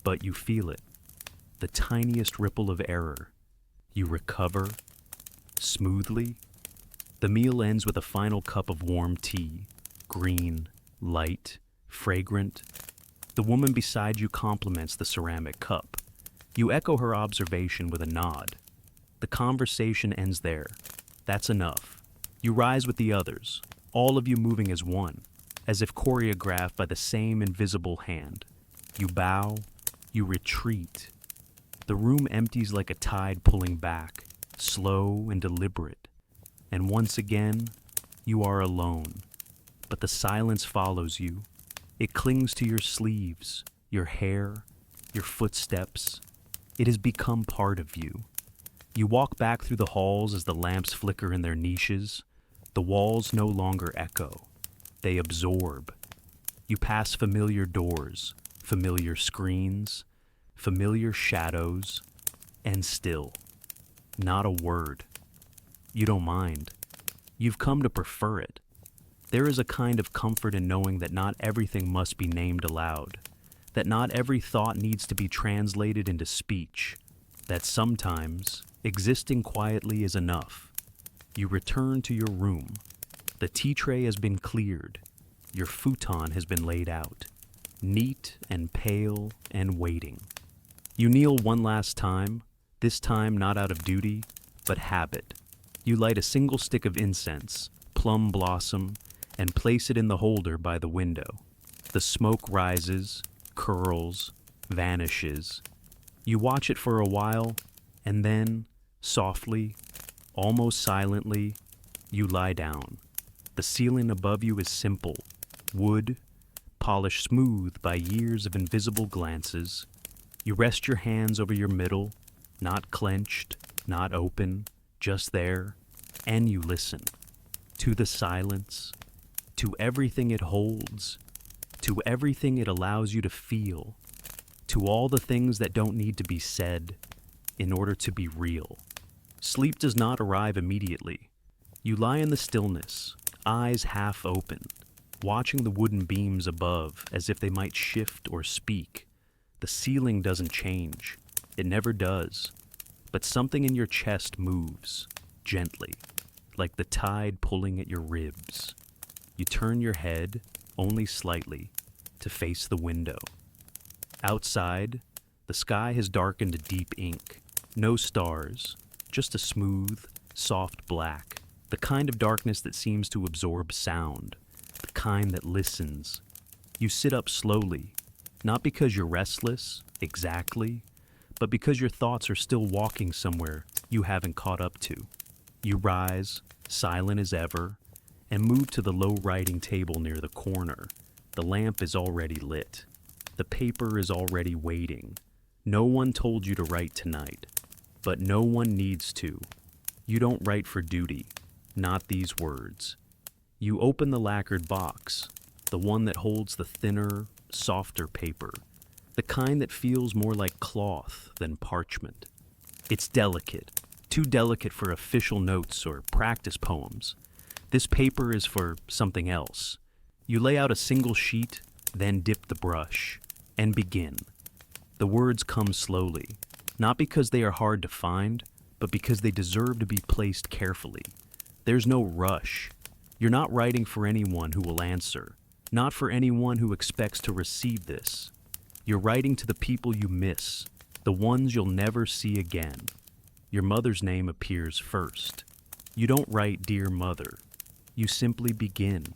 but you feel it. The tiniest ripple of error. You recover smoothly. The meal ends with a final cup of warm tea, green, light, fragrant. The woman beside you compliments the ceramic cup. You echo her observation with a nod. The conversation ends there. That's enough. You rise with the others, all of you moving as one, as if choreographed by the same invisible hand. You bow, you retreat. The room empties like a tide pulling back, slow and deliberate. And once again, you are alone. But the silence follows you. It clings to your sleeves, your hair, your footsteps. It has become part of you. You walk back through the halls as the lamps flicker in their niches. The walls no longer echo. They absorb. You pass familiar doors, familiar screens, familiar shadows. and still. Not a word. You don't mind. You've come to prefer it. There is a kind of comfort in knowing that not everything must be named aloud, that not every thought needs to be translated into speech, that sometimes existing quietly is enough. You return to your room. The tea tray has been cleared. Your futon has been laid out, neat and pale and waiting. You kneel one last time, this time not out of duty, but habit. You light a single stick of incense, plum blossom, and place it in the holder by the window. The smoke rises, curls, vanishes. You watch it for a while, and then, softly, almost silently, you lie down. The ceiling above you is simple, wood, polished smooth by years of invisible glances. You rest your hands over your middle, not clenched, not open, just there, and you listen. To the silence, to everything it holds, to everything it allows you to feel, to all the things that don't need to be said in order to be real. Sleep does not arrive immediately. You lie in the stillness, eyes half open, watching the wooden beams above as if they might shift or speak. The ceiling doesn't change. It never does. But something in your chest moves, gently, like the tide pulling at your ribs. You turn your head, only slightly, to face the window. Outside, the sky has darkened to deep ink. No stars, just a smooth, soft black. The kind of darkness that seems to absorb sound. The kind that listens. You sit up slowly, not because you're restless, exactly, but because your thoughts are still walking somewhere you haven't caught up to. You rise, silent as ever, and move to the low writing table near the corner. The lamp is already lit. The paper is already waiting. No one told you to write tonight, but no one needs to. You don't write for duty, not these words. You open the lacquered box, the one that holds the thinner, softer paper, the kind that feels more like cloth than parchment. It's delicate, too delicate for official notes or practice poems. This paper is for something else. You lay out a single sheet, then dip the brush, and begin. The words come slowly, not because they are hard to find, but because they deserve to be placed carefully. There's no rush. You're not writing for anyone who will answer, not for anyone who expects to receive this. You're writing to the people you miss, the ones you'll never see again. Your mother's name appears first. You don't write "Dear Mother." You simply begin,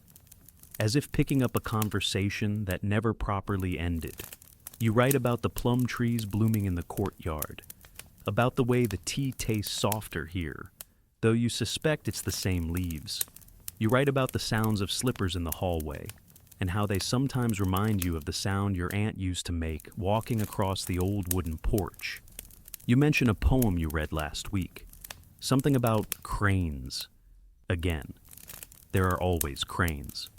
as if picking up a conversation that never properly ended. You write about the plum trees blooming in the courtyard, about the way the tea tastes softer here, though you suspect it's the same leaves. You write about the sounds of slippers in the hallway, and how they sometimes remind you of the sound your aunt used to make walking across the old wooden porch. You mention a poem you read last week, something about cranes. Again, there are always cranes.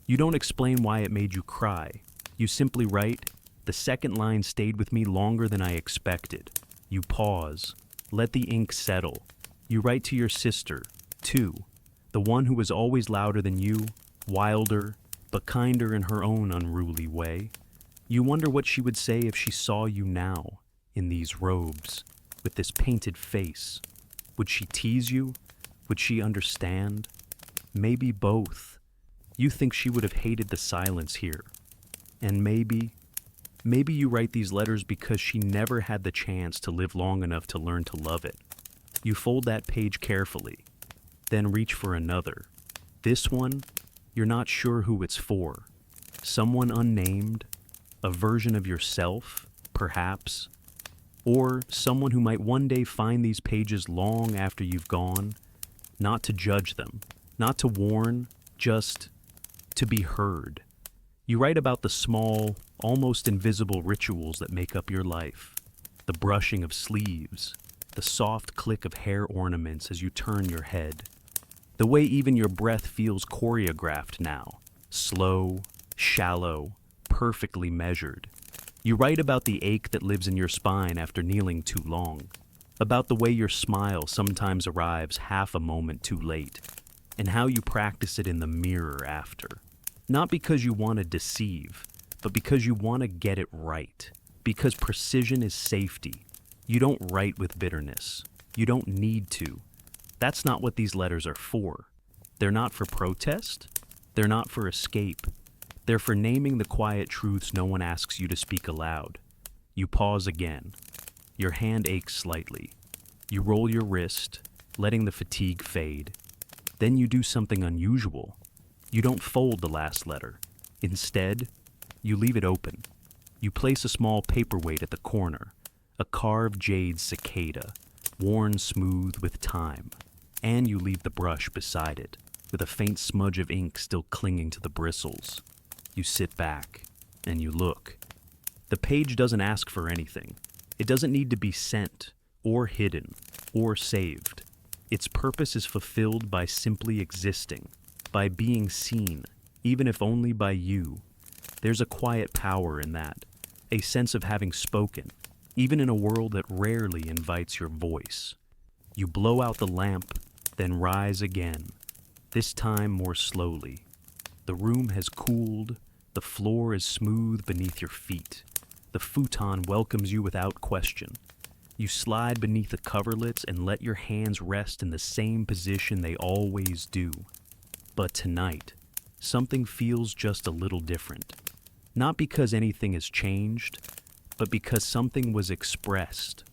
You don't explain why it made you cry. You simply write, "The second line stayed with me longer than I expected." You pause, let the ink settle. You write to your sister, too, the one who was always louder than you, wilder, but kinder in her own unruly way. You wonder what she would say if she saw you now, in these robes, with this painted face. Would she tease you? Would she understand? Maybe both. You think she would have hated the silence here. And maybe you write these letters because she never had the chance to live long enough to learn to love it. You fold that page carefully, then reach for another. This one, you're not sure who it's for. Someone unnamed, a version of yourself, perhaps, or someone who might one day find these pages long after you've gone, not to judge them, not to warn, just to be heard. You write about the small, almost invisible rituals that make up your life, the brushing of sleeves, the soft click of hair ornaments as you turn your head, the way even your breath feels choreographed now, slow, shallow, perfectly measured. You write about the ache that lives in your spine after kneeling too long, about the way your smile sometimes arrives half a moment too late, and how you practice it in the mirror after. Not because you want to deceive, but because you want to get it right. Because precision is safety. You don't write with bitterness. You don't need to. That's not what these letters are for. They're not for protest. They're not for escape. They're for naming the quiet truths no one asks you to speak aloud. You pause again. Your hand aches slightly. You roll your wrist, letting the fatigue fade. Then you do something unusual. You don't fold the last letter. Instead, you leave it open. You place a small paperweight at the corner, a carved jade cicada, worn smooth with time. And you leave the brush beside it, with a faint smudge of ink still clinging to the bristles. You sit back, and you look. The page doesn't ask for anything. It doesn't need to be sent, or hidden, or saved. Its purpose is fulfilled by simply existing, by being seen, even if only by you. There's a quiet power in that, a sense of having spoken, even in a world that rarely invites your voice. You blow out the lamp, then rise again, this time more slowly. The room has cooled, the floor is smooth beneath your feet. The futon welcomes you without question. You slide beneath the coverlets and let your hands rest in the same position they always do. But tonight, something feels just a little different. Not because anything has changed, but because something was expressed.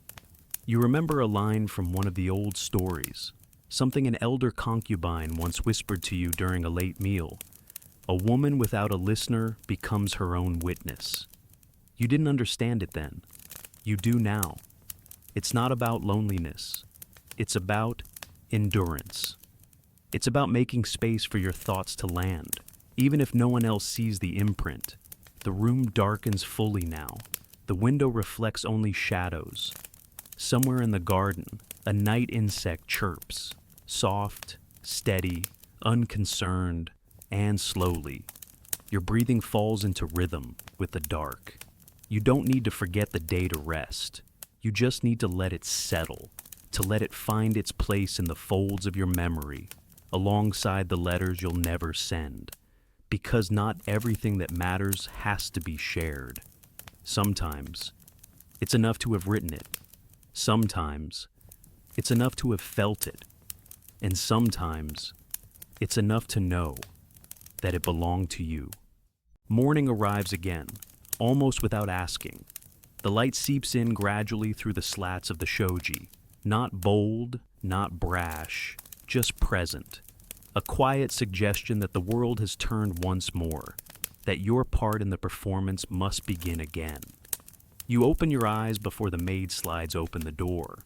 You remember a line from one of the old stories, something an elder concubine once whispered to you during a late meal. A woman without a listener becomes her own witness. You didn't understand it then. You do now. It's not about loneliness. It's about endurance. It's about making space for your thoughts to land, even if no one else sees the imprint. The room darkens fully now. The window reflects only shadows. Somewhere in the garden, a night insect chirps, soft, steady, unconcerned, and slowly. Your breathing falls into rhythm with the dark. You don't need to forget the day to rest. You just need to let it settle, to let it find its place in the folds of your memory, alongside the letters you'll never send. Because not everything that matters has to be shared. Sometimes, it's enough to have written it. Sometimes, it's enough to have felt it. And sometimes, it's enough to know that it belonged to you. Morning arrives again, almost without asking. The light seeps in gradually through the slats of the shoji, not bold, not brash, just present. A quiet suggestion that the world has turned once more, that your part in the performance must begin again. You open your eyes before the maid slides open the door.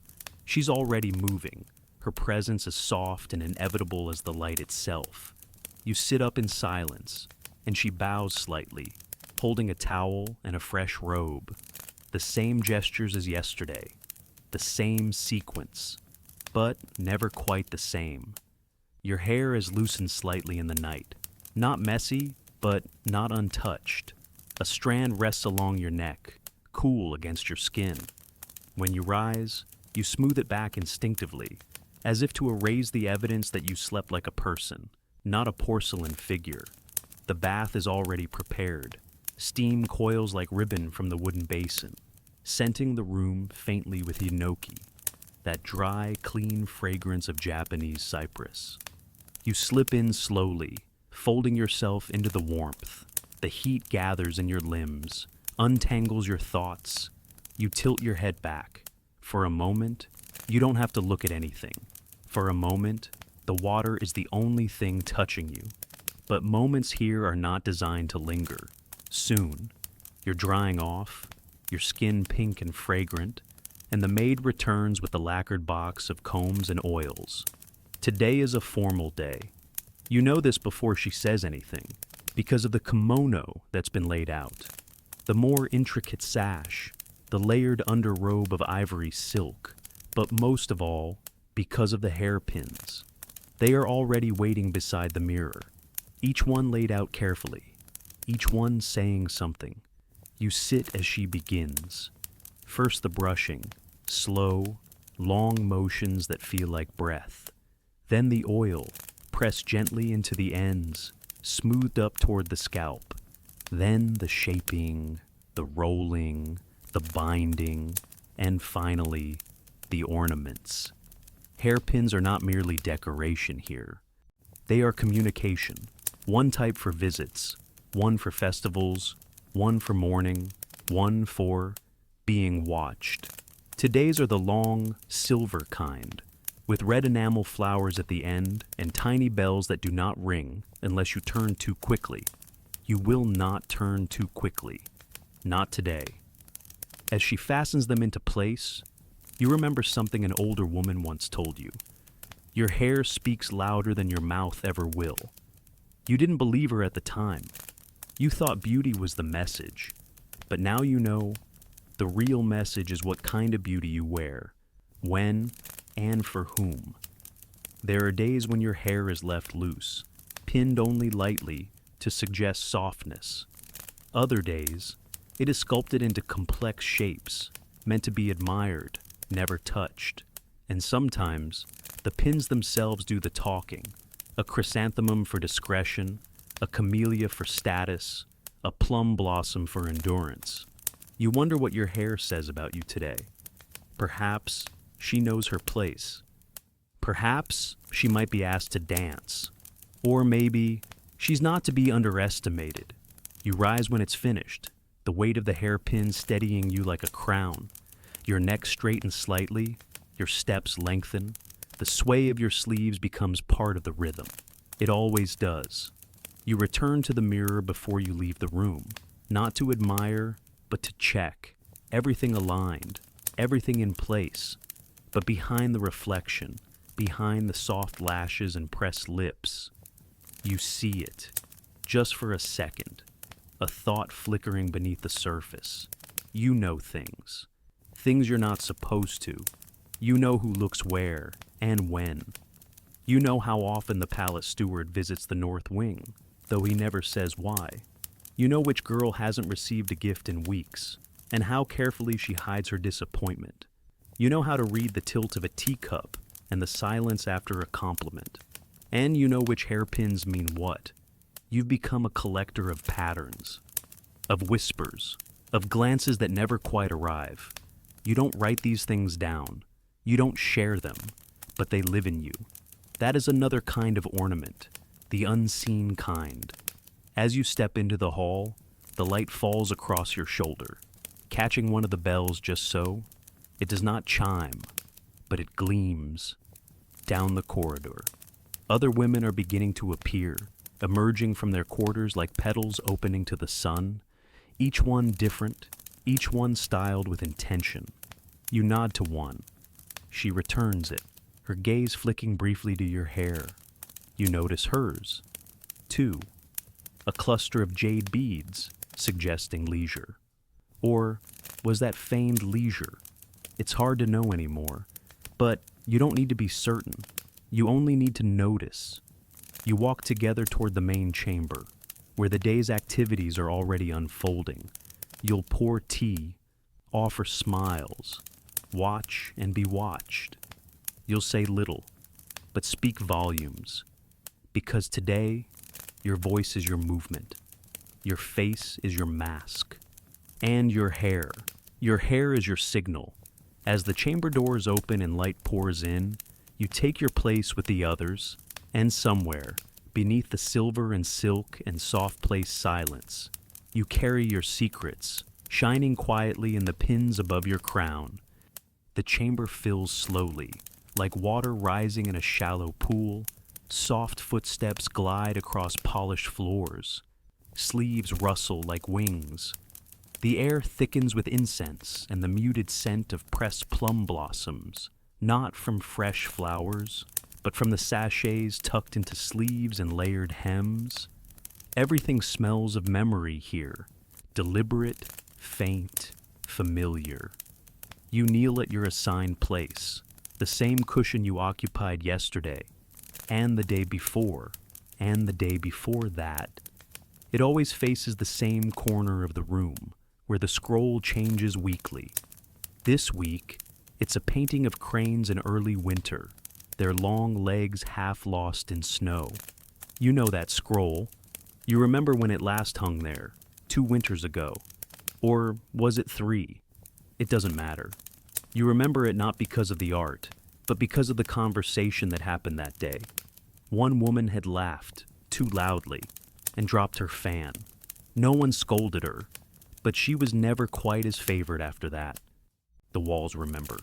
She's already moving, her presence as soft and inevitable as the light itself. You sit up in silence, and she bows slightly, holding a towel and a fresh robe. The same gestures as yesterday, the same sequence, but never quite the same. Your hair is loosened slightly in the night, not messy, but not untouched. A strand rests along your neck, cool against your skin. When you rise, you smooth it back instinctively, as if to erase the evidence that you slept like a person, not a porcelain figure. The bath is already prepared. Steam coils like ribbon from the wooden basin, scenting the room faintly with hinoki, that dry, clean fragrance of Japanese cypress. You slip in slowly, folding yourself into the warmth. The heat gathers in your limbs, untangles your thoughts. You tilt your head back. For a moment, you don't have to look at anything. For a moment, the water is the only thing touching you. But moments here are not designed to linger. Soon, you're drying off, your skin pink and fragrant, and the maid returns with the lacquered box of combs and oils. Today is a formal day. You know this before she says anything, because of the kimono that's been laid out, the more intricate sash, the layered underrobe of ivory silk, but most of all, because of the hairpins. They are already waiting beside the mirror, each one laid out carefully, each one saying something. You sit as she begins. First the brushing, slow, long motions that feel like breath. Then the oil, pressed gently into the ends, smoothed up toward the scalp. Then the shaping, the rolling, the binding, and finally, the ornaments. Hairpins are not merely decoration here. They are communication. One type for visits, one for festivals, one for mourning, one for being watched. Today's are the long, silver kind, with red enamel flowers at the end and tiny bells that do not ring unless you turn too quickly. You will not turn too quickly. Not today. As she fastens them into place, you remember something an older woman once told you. Your hair speaks louder than your mouth ever will. You didn't believe her at the time. You thought beauty was the message. But now you know the real message is what kind of beauty you wear, when, and for whom. There are days when your hair is left loose, pinned only lightly to suggest softness. Other days, it is sculpted into complex shapes, meant to be admired, never touched. And sometimes, the pins themselves do the talking. A chrysanthemum for discretion, a camellia for status, a plum blossom for endurance. You wonder what your hair says about you today. Perhaps she knows her place. Perhaps she might be asked to dance. Or maybe she's not to be underestimated. You rise when it's finished, the weight of the hairpin steadying you like a crown. Your neck straightens slightly, your steps lengthen. The sway of your sleeves becomes part of the rhythm. It always does. You return to the mirror before you leave the room, not to admire, but to check. Everything aligned, everything in place. But behind the reflection, behind the soft lashes and pressed lips, you see it, just for a second, a thought flickering beneath the surface. You know things you're not supposed to. You know who looks where and when. You know how often the palace steward visits the north wing, though he never says why. You know which girl hasn't received a gift in weeks, and how carefully she hides her disappointment. You know how to read the tilt of a teacup and the silence after a compliment. And you know which hairpins mean what. You've become a collector of patterns, of whispers, of glances that never quite arrive. You don't write these things down. You don't share them, but they live in you. That is another kind of ornament, the unseen kind. As you step into the hall, the light falls across your shoulder, catching one of the bells just so. It does not chime, but it gleams down the corridor. Other women are beginning to appear, emerging from their quarters like petals opening to the sun, each one different, each one styled with intention. You nod to one. She returns it, her gaze flicking briefly to your hair. You notice hers. 2. A cluster of jade beads, suggesting leisure. Or was that feigned leisure? It's hard to know anymore, but you don't need to be certain. You only need to notice. You walk together toward the main chamber, where the day's activities are already unfolding. You'll pour tea, offer smiles, watch and be watched. You'll say little, but speak volumes. Because today, your voice is your movement. Your face is your mask. And your hair. Your hair is your signal. As the chamber doors open and light pours in, you take your place with the others, and somewhere, beneath the silver and silk and soft-placed silence, you carry your secrets, shining quietly in the pins above your crown. The chamber fills slowly, like water rising in a shallow pool. Soft footsteps glide across polished floors. Sleeves rustle like wings. The air thickens with incense and the muted scent of pressed plum blossoms, not from fresh flowers, but from the sachets tucked into sleeves and layered hems. Everything smells of memory here, deliberate, faint, familiar. You kneel at your assigned place, the same cushion you occupied yesterday, and the day before, and the day before that. It always faces the same corner of the room, where the scroll changes weekly. This week, It's a painting of cranes in early winter, their long legs half lost in snow. You know that scroll. You remember when it last hung there, 2 winters ago. Or was it 3? It doesn't matter. You remember it not because of the art, but because of the conversation that happened that day. One woman had laughed, too loudly, and dropped her fan. No one scolded her, but she was never quite as favored after that. The walls remember.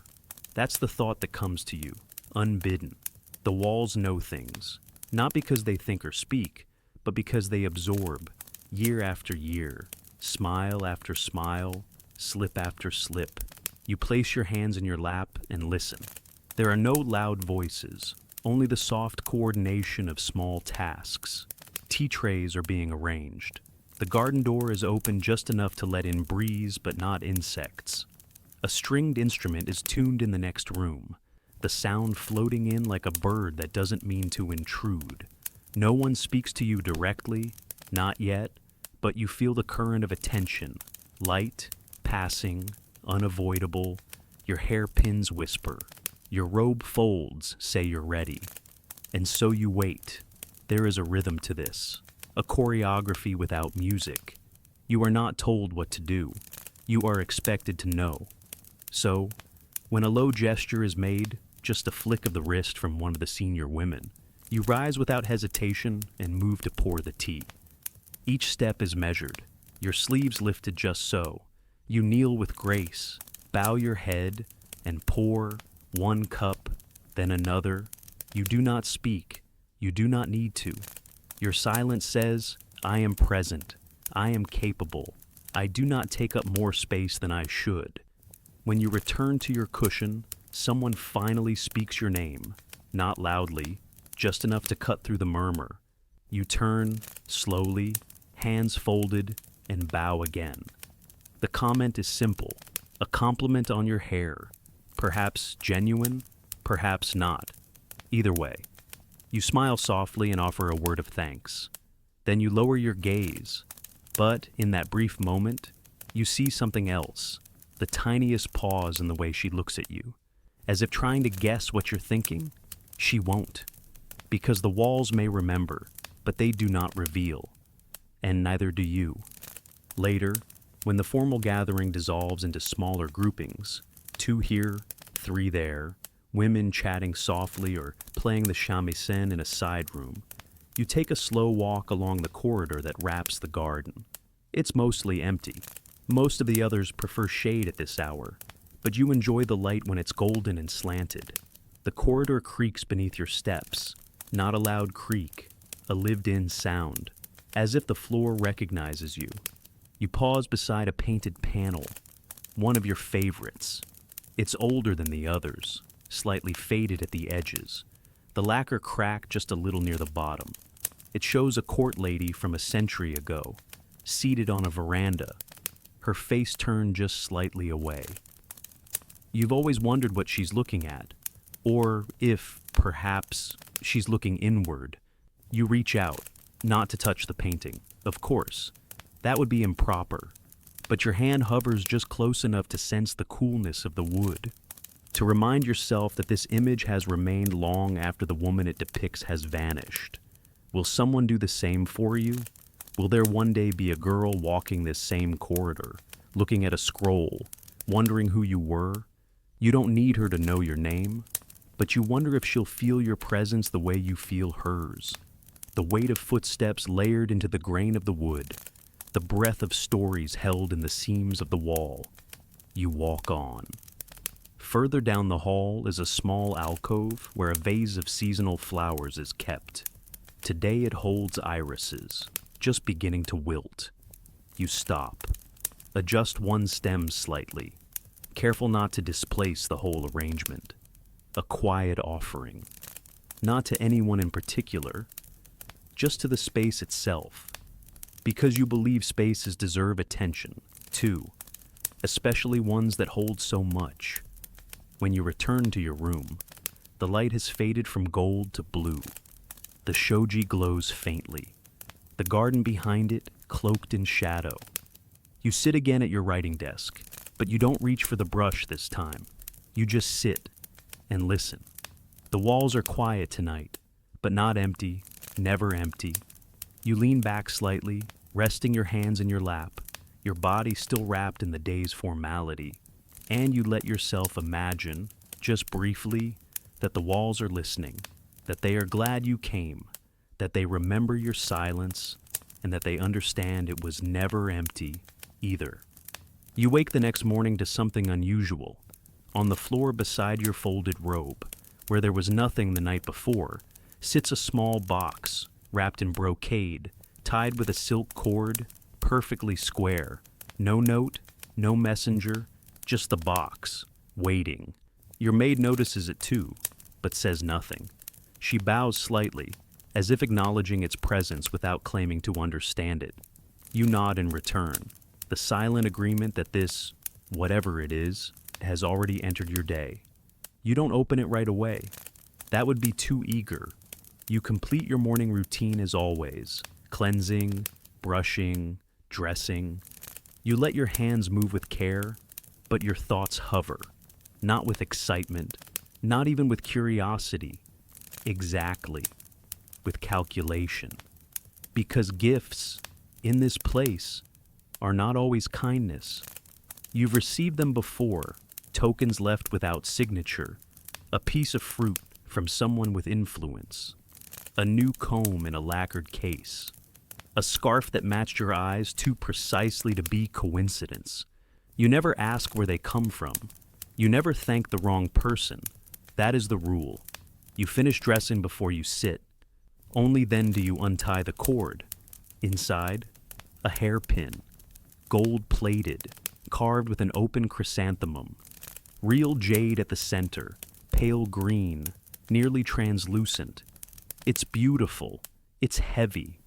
That's the thought that comes to you, unbidden. The walls know things, not because they think or speak, but because they absorb, year after year, smile after smile, slip after slip. You place your hands in your lap and listen. There are no loud voices, only the soft coordination of small tasks. Tea trays are being arranged. The garden door is open just enough to let in breeze but not insects. A stringed instrument is tuned in the next room, the sound floating in like a bird that doesn't mean to intrude. No one speaks to you directly, not yet, but you feel the current of attention, light, passing, unavoidable. Your hairpins whisper. Your robe folds, say you're ready. And so you wait. There is a rhythm to this, a choreography without music. You are not told what to do. You are expected to know. So, when a low gesture is made, just a flick of the wrist from one of the senior women, you rise without hesitation and move to pour the tea. Each step is measured, your sleeves lifted just so. You kneel with grace, bow your head, and pour one cup, then another. You do not speak. You do not need to. Your silence says, I am present. I am capable. I do not take up more space than I should. When you return to your cushion, someone finally speaks your name, not loudly, just enough to cut through the murmur. You turn, slowly, hands folded, and bow again. The comment is simple, a compliment on your hair, perhaps genuine, perhaps not. Either way, you smile softly and offer a word of thanks. Then you lower your gaze, but in that brief moment, you see something else, the tiniest pause in the way she looks at you. As if trying to guess what you're thinking, she won't. Because the walls may remember, but they do not reveal. And neither do you. Later, when the formal gathering dissolves into smaller groupings, 2 here, 3 there, women chatting softly or playing the shamisen in a side room, you take a slow walk along the corridor that wraps the garden. It's mostly empty. Most of the others prefer shade at this hour, but you enjoy the light when it's golden and slanted. The corridor creaks beneath your steps, not a loud creak, a lived-in sound, as if the floor recognizes you. You pause beside a painted panel, one of your favorites. It's older than the others, slightly faded at the edges. The lacquer cracked just a little near the bottom. It shows a court lady from a century ago, seated on a veranda, her face turned just slightly away. You've always wondered what she's looking at, or if, perhaps, she's looking inward. You reach out, not to touch the painting, of course. That would be improper, but your hand hovers just close enough to sense the coolness of the wood, to remind yourself that this image has remained long after the woman it depicts has vanished. Will someone do the same for you? Will there one day be a girl walking this same corridor, looking at a scroll, wondering who you were? You don't need her to know your name, but you wonder if she'll feel your presence the way you feel hers. The weight of footsteps layered into the grain of the wood, the breath of stories held in the seams of the wall. You walk on. Further down the hall is a small alcove where a vase of seasonal flowers is kept. Today it holds irises, just beginning to wilt. You stop. Adjust one stem slightly, careful not to displace the whole arrangement. A quiet offering. Not to anyone in particular, just to the space itself. Because you believe spaces deserve attention, too, especially ones that hold so much. When you return to your room, the light has faded from gold to blue. The shoji glows faintly. The garden behind it, cloaked in shadow. You sit again at your writing desk, but you don't reach for the brush this time. You just sit and listen. The walls are quiet tonight, but not empty, never empty. You lean back slightly, resting your hands in your lap, your body still wrapped in the day's formality, and you let yourself imagine, just briefly, that the walls are listening, that they are glad you came, that they remember your silence, and that they understand it was never empty either. You wake the next morning to something unusual. On the floor beside your folded robe, where there was nothing the night before, sits a small box, wrapped in brocade, tied with a silk cord, perfectly square. No note, no messenger, just the box, waiting. Your maid notices it too, but says nothing. She bows slightly, as if acknowledging its presence without claiming to understand it. You nod in return, the silent agreement that this, whatever it is, has already entered your day. You don't open it right away. That would be too eager. You complete your morning routine as always, cleansing, brushing, dressing. You let your hands move with care, but your thoughts hover, not with excitement, not even with curiosity, exactly, with calculation. Because gifts, in this place, are not always kindness. You've received them before, tokens left without signature, a piece of fruit from someone with influence, a new comb in a lacquered case, a scarf that matched your eyes too precisely to be coincidence. You never ask where they come from. You never thank the wrong person. That is the rule. You finish dressing before you sit. Only then do you untie the cord. Inside, a hairpin, gold-plated, carved with an open chrysanthemum. Real jade at the center, pale green, nearly translucent. It's beautiful. It's heavy.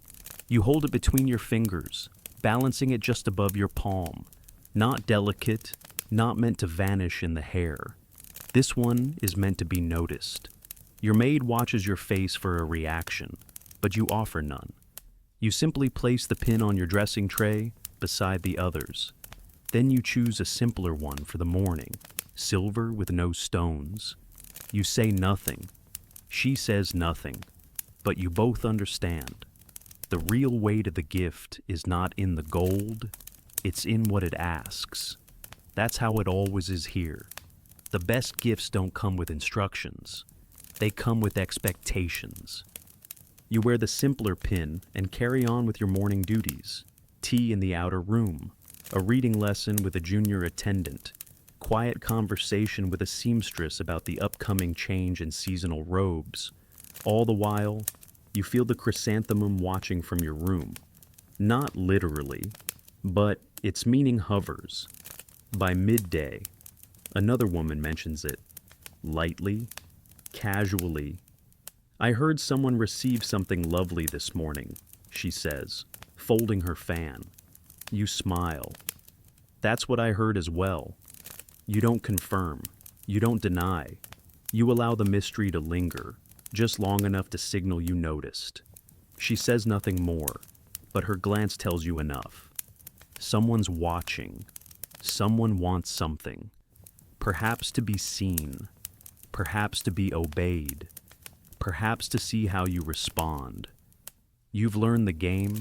You hold it between your fingers, balancing it just above your palm. Not delicate, not meant to vanish in the hair. This one is meant to be noticed. Your maid watches your face for a reaction, but you offer none. You simply place the pin on your dressing tray beside the others. Then you choose a simpler one for the morning, silver with no stones. You say nothing. She says nothing, but you both understand. The real weight of the gift is not in the gold, it's in what it asks. That's how it always is here. The best gifts don't come with instructions. They come with expectations. You wear the simpler pin and carry on with your morning duties. Tea in the outer room, a reading lesson with a junior attendant, quiet conversation with a seamstress about the upcoming change in seasonal robes. All the while, you feel the chrysanthemum watching from your room. Not literally, but its meaning hovers. By midday, another woman mentions it, lightly, casually. I heard someone receive something lovely this morning, she says, folding her fan. You smile. That's what I heard as well. You don't confirm. You don't deny. You allow the mystery to linger, just long enough to signal you noticed. She says nothing more, but her glance tells you enough. Someone's watching. Someone wants something. Perhaps to be seen. Perhaps to be obeyed. Perhaps to see how you respond. You've learned the game.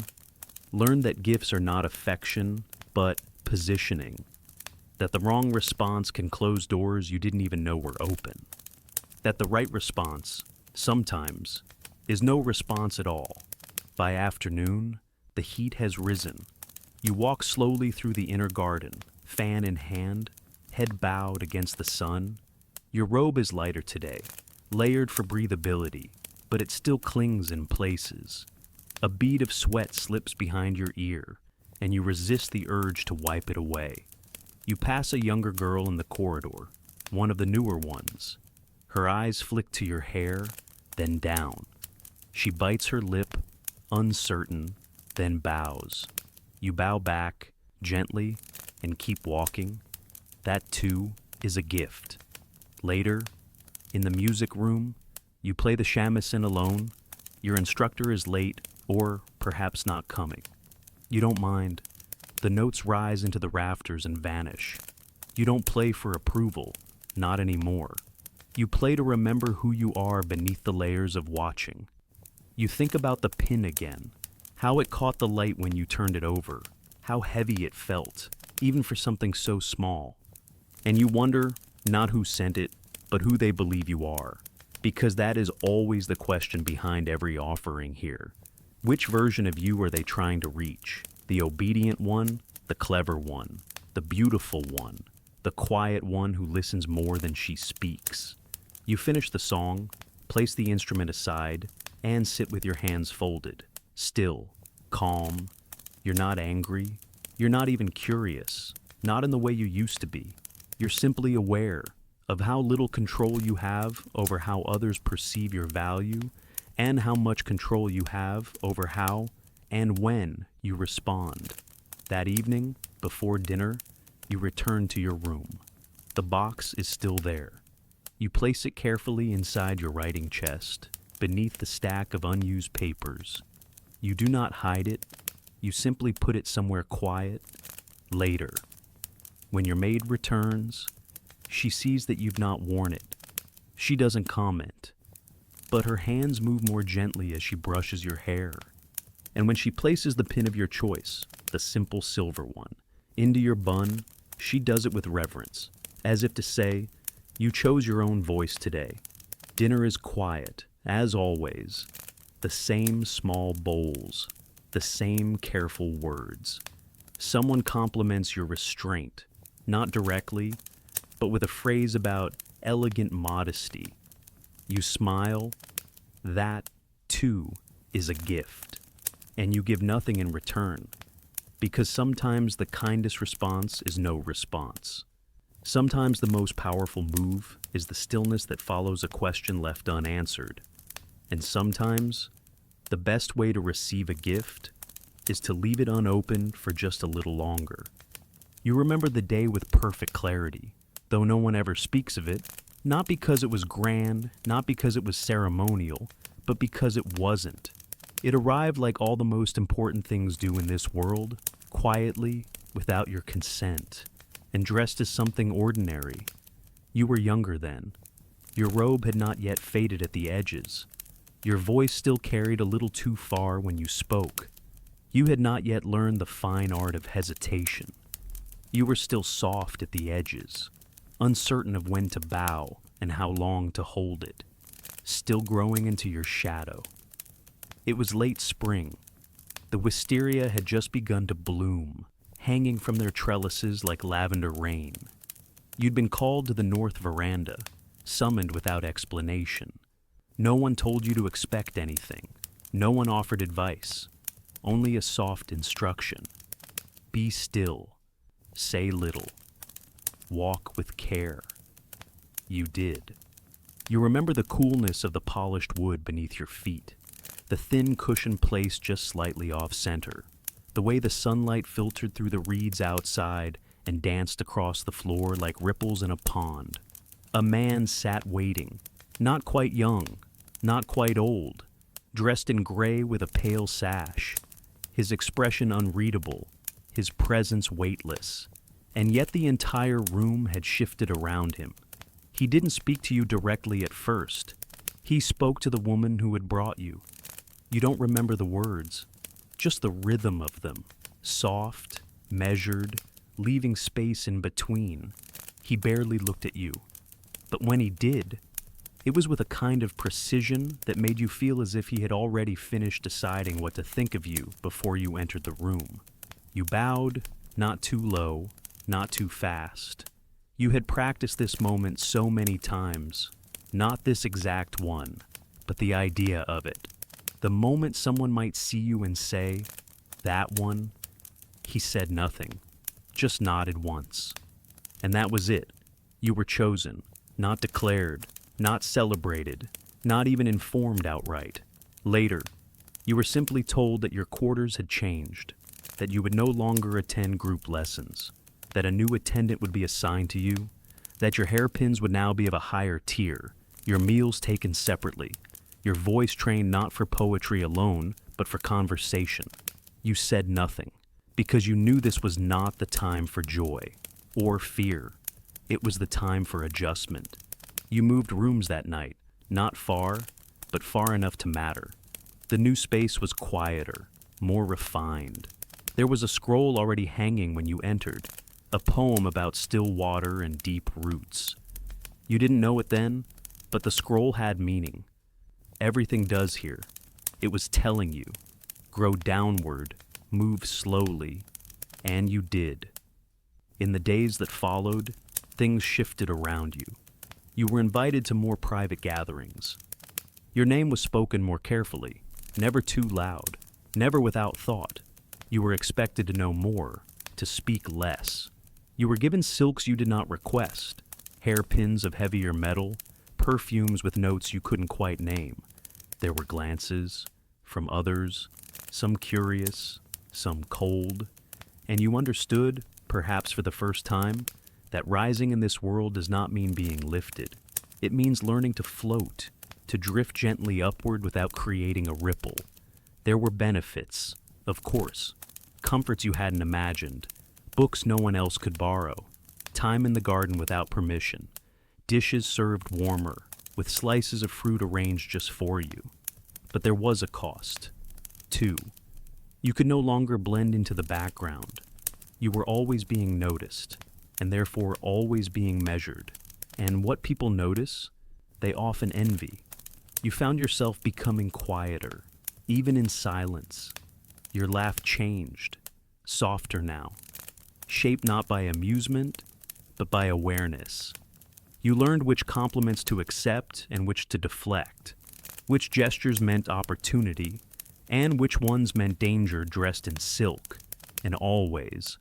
Learned that gifts are not affection, but positioning. That the wrong response can close doors you didn't even know were open. That the right response, sometimes, is no response at all. By afternoon, the heat has risen. You walk slowly through the inner garden, fan in hand, head bowed against the sun. Your robe is lighter today, layered for breathability, but it still clings in places. A bead of sweat slips behind your ear, and you resist the urge to wipe it away. You pass a younger girl in the corridor, one of the newer ones. Her eyes flick to your hair, then down. She bites her lip, uncertain, then bows. You bow back, gently, and keep walking. That, too, is a gift. Later, in the music room, you play the shamisen alone. Your instructor is late, or perhaps not coming. You don't mind. The notes rise into the rafters and vanish. You don't play for approval. not anymore. You play to remember who you are beneath the layers of watching. You think about the pin again, how it caught the light when you turned it over, how heavy it felt, even for something so small. And you wonder, not who sent it, but who they believe you are. Because that is always the question behind every offering here. Which version of you are they trying to reach? The obedient one, the clever one, the beautiful one, the quiet one who listens more than she speaks. You finish the song, place the instrument aside, and sit with your hands folded, still, calm. You're not angry. You're not even curious, not in the way you used to be. You're simply aware of how little control you have over how others perceive your value and how much control you have over how and when you respond. That evening, before dinner, you return to your room. The box is still there. You place it carefully inside your writing chest, beneath the stack of unused papers. You do not hide it. You simply put it somewhere quiet. Later, when your maid returns, she sees that you've not worn it. She doesn't comment, but her hands move more gently as she brushes your hair. And when she places the pin of your choice, the simple silver one, into your bun, she does it with reverence, as if to say, you chose your own voice today. Dinner is quiet, as always. The same small bowls, the same careful words. Someone compliments your restraint, not directly, but with a phrase about elegant modesty. You smile. That, too, is a gift. And you give nothing in return, because sometimes the kindest response is no response. Sometimes the most powerful move is the stillness that follows a question left unanswered. And sometimes, the best way to receive a gift is to leave it unopened for just a little longer. You remember the day with perfect clarity, though no one ever speaks of it, not because it was grand, not because it was ceremonial, but because it wasn't. It arrived like all the most important things do in this world, quietly, without your consent, and dressed as something ordinary. You were younger then. Your robe had not yet faded at the edges. Your voice still carried a little too far when you spoke. You had not yet learned the fine art of hesitation. You were still soft at the edges, uncertain of when to bow and how long to hold it, still growing into your shadow. It was late spring. The wisteria had just begun to bloom, hanging from their trellises like lavender rain. You'd been called to the north veranda, summoned without explanation. No one told you to expect anything. No one offered advice. Only a soft instruction. Be still. Say little. Walk with care. You did. You remember the coolness of the polished wood beneath your feet, the thin cushion placed just slightly off-center, the way the sunlight filtered through the reeds outside and danced across the floor like ripples in a pond. A man sat waiting, not quite young, not quite old, dressed in gray with a pale sash, his expression unreadable, his presence weightless, and yet the entire room had shifted around him. He didn't speak to you directly at first. He spoke to the woman who had brought you. You don't remember the words, just the rhythm of them, soft, measured, leaving space in between. He barely looked at you. But when he did, it was with a kind of precision that made you feel as if he had already finished deciding what to think of you before you entered the room. You bowed, not too low, not too fast. You had practiced this moment so many times, not this exact one, but the idea of it. The moment someone might see you and say, that one, he said nothing, just nodded once. And that was it. You were chosen, not declared, not celebrated, not even informed outright. Later, you were simply told that your quarters had changed, that you would no longer attend group lessons, that a new attendant would be assigned to you, that your hairpins would now be of a higher tier, your meals taken separately, your voice trained not for poetry alone, but for conversation. You said nothing, because you knew this was not the time for joy or fear. It was the time for adjustment. You moved rooms that night, not far, but far enough to matter. The new space was quieter, more refined. There was a scroll already hanging when you entered, a poem about still water and deep roots. You didn't know it then, but the scroll had meaning. Everything does here. It was telling you, grow downward, move slowly, and you did. In the days that followed, things shifted around you. You were invited to more private gatherings. Your name was spoken more carefully, never too loud, never without thought. You were expected to know more, to speak less. You were given silks you did not request, hairpins of heavier metal, perfumes with notes you couldn't quite name. There were glances, from others, some curious, some cold, and you understood, perhaps for the first time, that rising in this world does not mean being lifted. It means learning to float, to drift gently upward without creating a ripple. There were benefits, of course, comforts you hadn't imagined, books no one else could borrow, time in the garden without permission, dishes served warmer, with slices of fruit arranged just for you. But there was a cost, too. You could no longer blend into the background. You were always being noticed, and therefore always being measured. And what people notice, they often envy. You found yourself becoming quieter, even in silence. Your laugh changed, softer now, shaped not by amusement, but by awareness. You learned which compliments to accept and which to deflect, which gestures meant opportunity, and which ones meant danger dressed in silk. And always,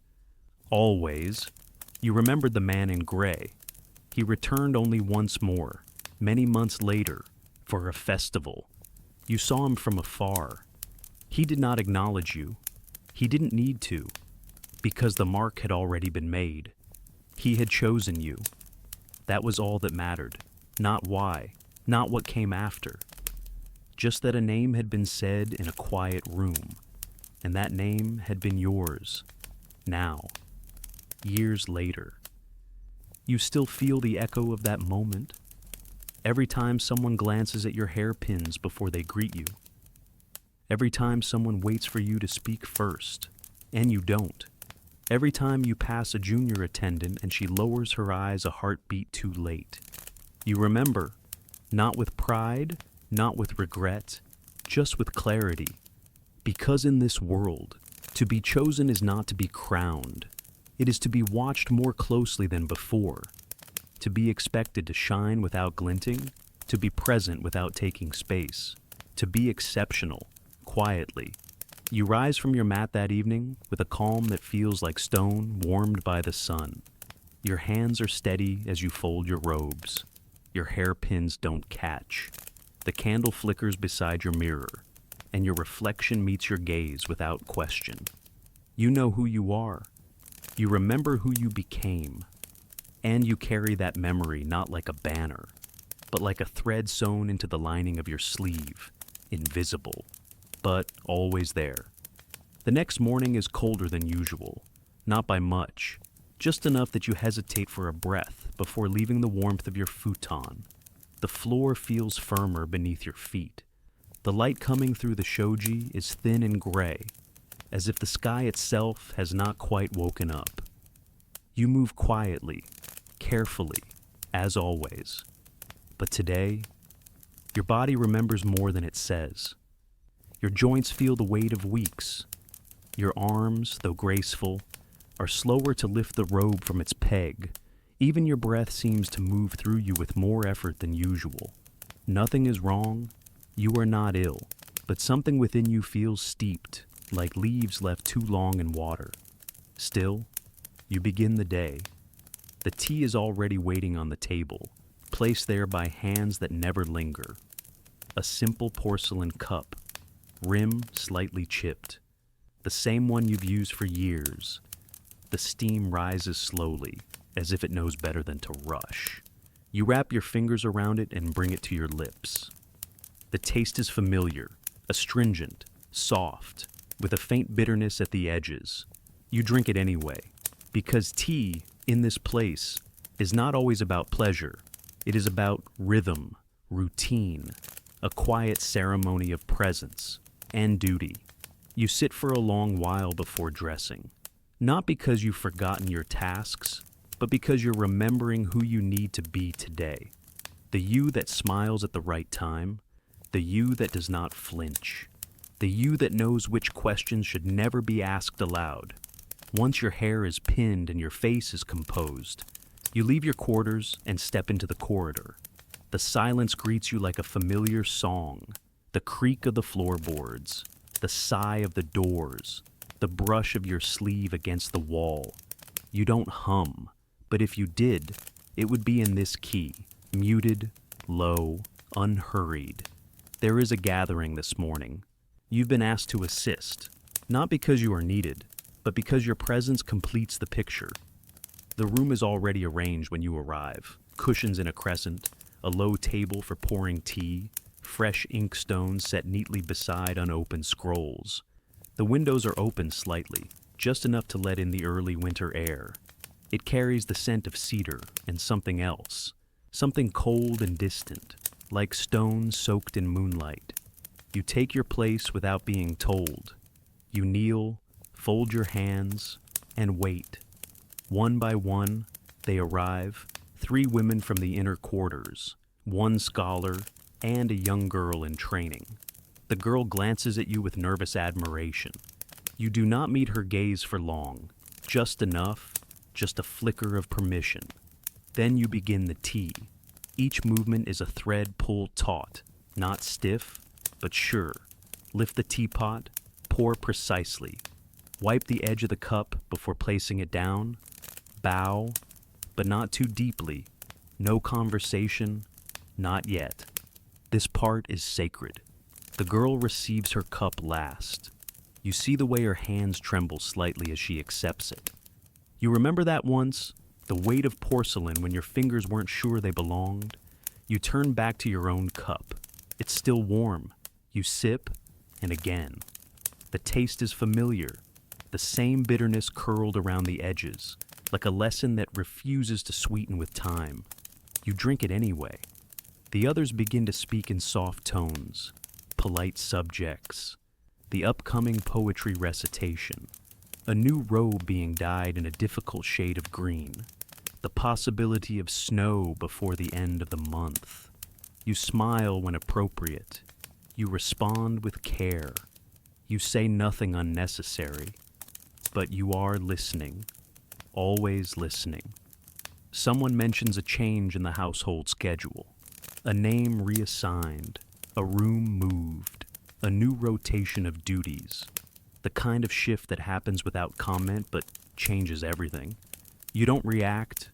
you remembered the man in gray. He returned only once more, many months later, for a festival. You saw him from afar. He did not acknowledge you. He didn't need to, because the mark had already been made. He had chosen you. That was all that mattered. Not why, not what came after. Just that a name had been said in a quiet room, and that name had been yours. Now, years later, you still feel the echo of that moment. Every time someone glances at your hairpins before they greet you. Every time someone waits for you to speak first, and you don't. Every time you pass a junior attendant and she lowers her eyes a heartbeat too late. You remember, not with pride, not with regret, just with clarity. Because in this world, to be chosen is not to be crowned. It is to be watched more closely than before. To be expected to shine without glinting, to be present without taking space, to be exceptional, quietly. You rise from your mat that evening with a calm that feels like stone warmed by the sun. Your hands are steady as you fold your robes. Your hairpins don't catch. The candle flickers beside your mirror, and your reflection meets your gaze without question. You know who you are. You remember who you became. And you carry that memory not like a banner, but like a thread sewn into the lining of your sleeve, invisible, but always there. The next morning is colder than usual, not by much, just enough that you hesitate for a breath before leaving the warmth of your futon. The floor feels firmer beneath your feet. The light coming through the shoji is thin and gray, as if the sky itself has not quite woken up. You move quietly, carefully, as always. But today, your body remembers more than it says. Your joints feel the weight of weeks. Your arms, though graceful, are slower to lift the robe from its peg. Even your breath seems to move through you with more effort than usual. Nothing is wrong. You are not ill, but something within you feels steeped, like leaves left too long in water. Still, you begin the day. The tea is already waiting on the table, placed there by hands that never linger. A simple porcelain cup, rim slightly chipped. The same one you've used for years. The steam rises slowly, as if it knows better than to rush. You wrap your fingers around it and bring it to your lips. The taste is familiar, astringent, soft, with a faint bitterness at the edges. You drink it anyway, because tea, in this place, is not always about pleasure. It is about rhythm, routine, a quiet ceremony of presence and duty. You sit for a long while before dressing, not because you've forgotten your tasks, but because you're remembering who you need to be today. The you that smiles at the right time, the you that does not flinch, the you that knows which questions should never be asked aloud. Once your hair is pinned and your face is composed, you leave your quarters and step into the corridor. The silence greets you like a familiar song, the creak of the floorboards, the sigh of the doors, the brush of your sleeve against the wall. You don't hum, but if you did, it would be in this key, muted, low, unhurried. There is a gathering this morning. You've been asked to assist, not because you are needed, but because your presence completes the picture. The room is already arranged when you arrive. Cushions in a crescent, a low table for pouring tea, fresh inkstones set neatly beside unopened scrolls. The windows are open slightly, just enough to let in the early winter air. It carries the scent of cedar and something else, something cold and distant, like stones soaked in moonlight. You take your place without being told. You kneel, fold your hands, and wait. One by one, they arrive, 3 women from the inner quarters, 1 scholar, and a young girl in training. The girl glances at you with nervous admiration. You do not meet her gaze for long, just enough, just a flicker of permission. Then you begin the tea. Each movement is a thread pulled taut, not stiff, but sure. Lift the teapot, pour precisely. Wipe the edge of the cup before placing it down. Bow, but not too deeply. No conversation, not yet. This part is sacred. The girl receives her cup last. You see the way her hands tremble slightly as she accepts it. You remember that once? The weight of porcelain when your fingers weren't sure they belonged? You turn back to your own cup. It's still warm. You sip, and again. The taste is familiar. The same bitterness curled around the edges, like a lesson that refuses to sweeten with time. You drink it anyway. The others begin to speak in soft tones, polite subjects, the upcoming poetry recitation, a new robe being dyed in a difficult shade of green, the possibility of snow before the end of the month. You smile when appropriate. You respond with care. You say nothing unnecessary, but you are listening, always listening. Someone mentions a change in the household schedule, a name reassigned, a room moved, a new rotation of duties, the kind of shift that happens without comment but changes everything. You don't react,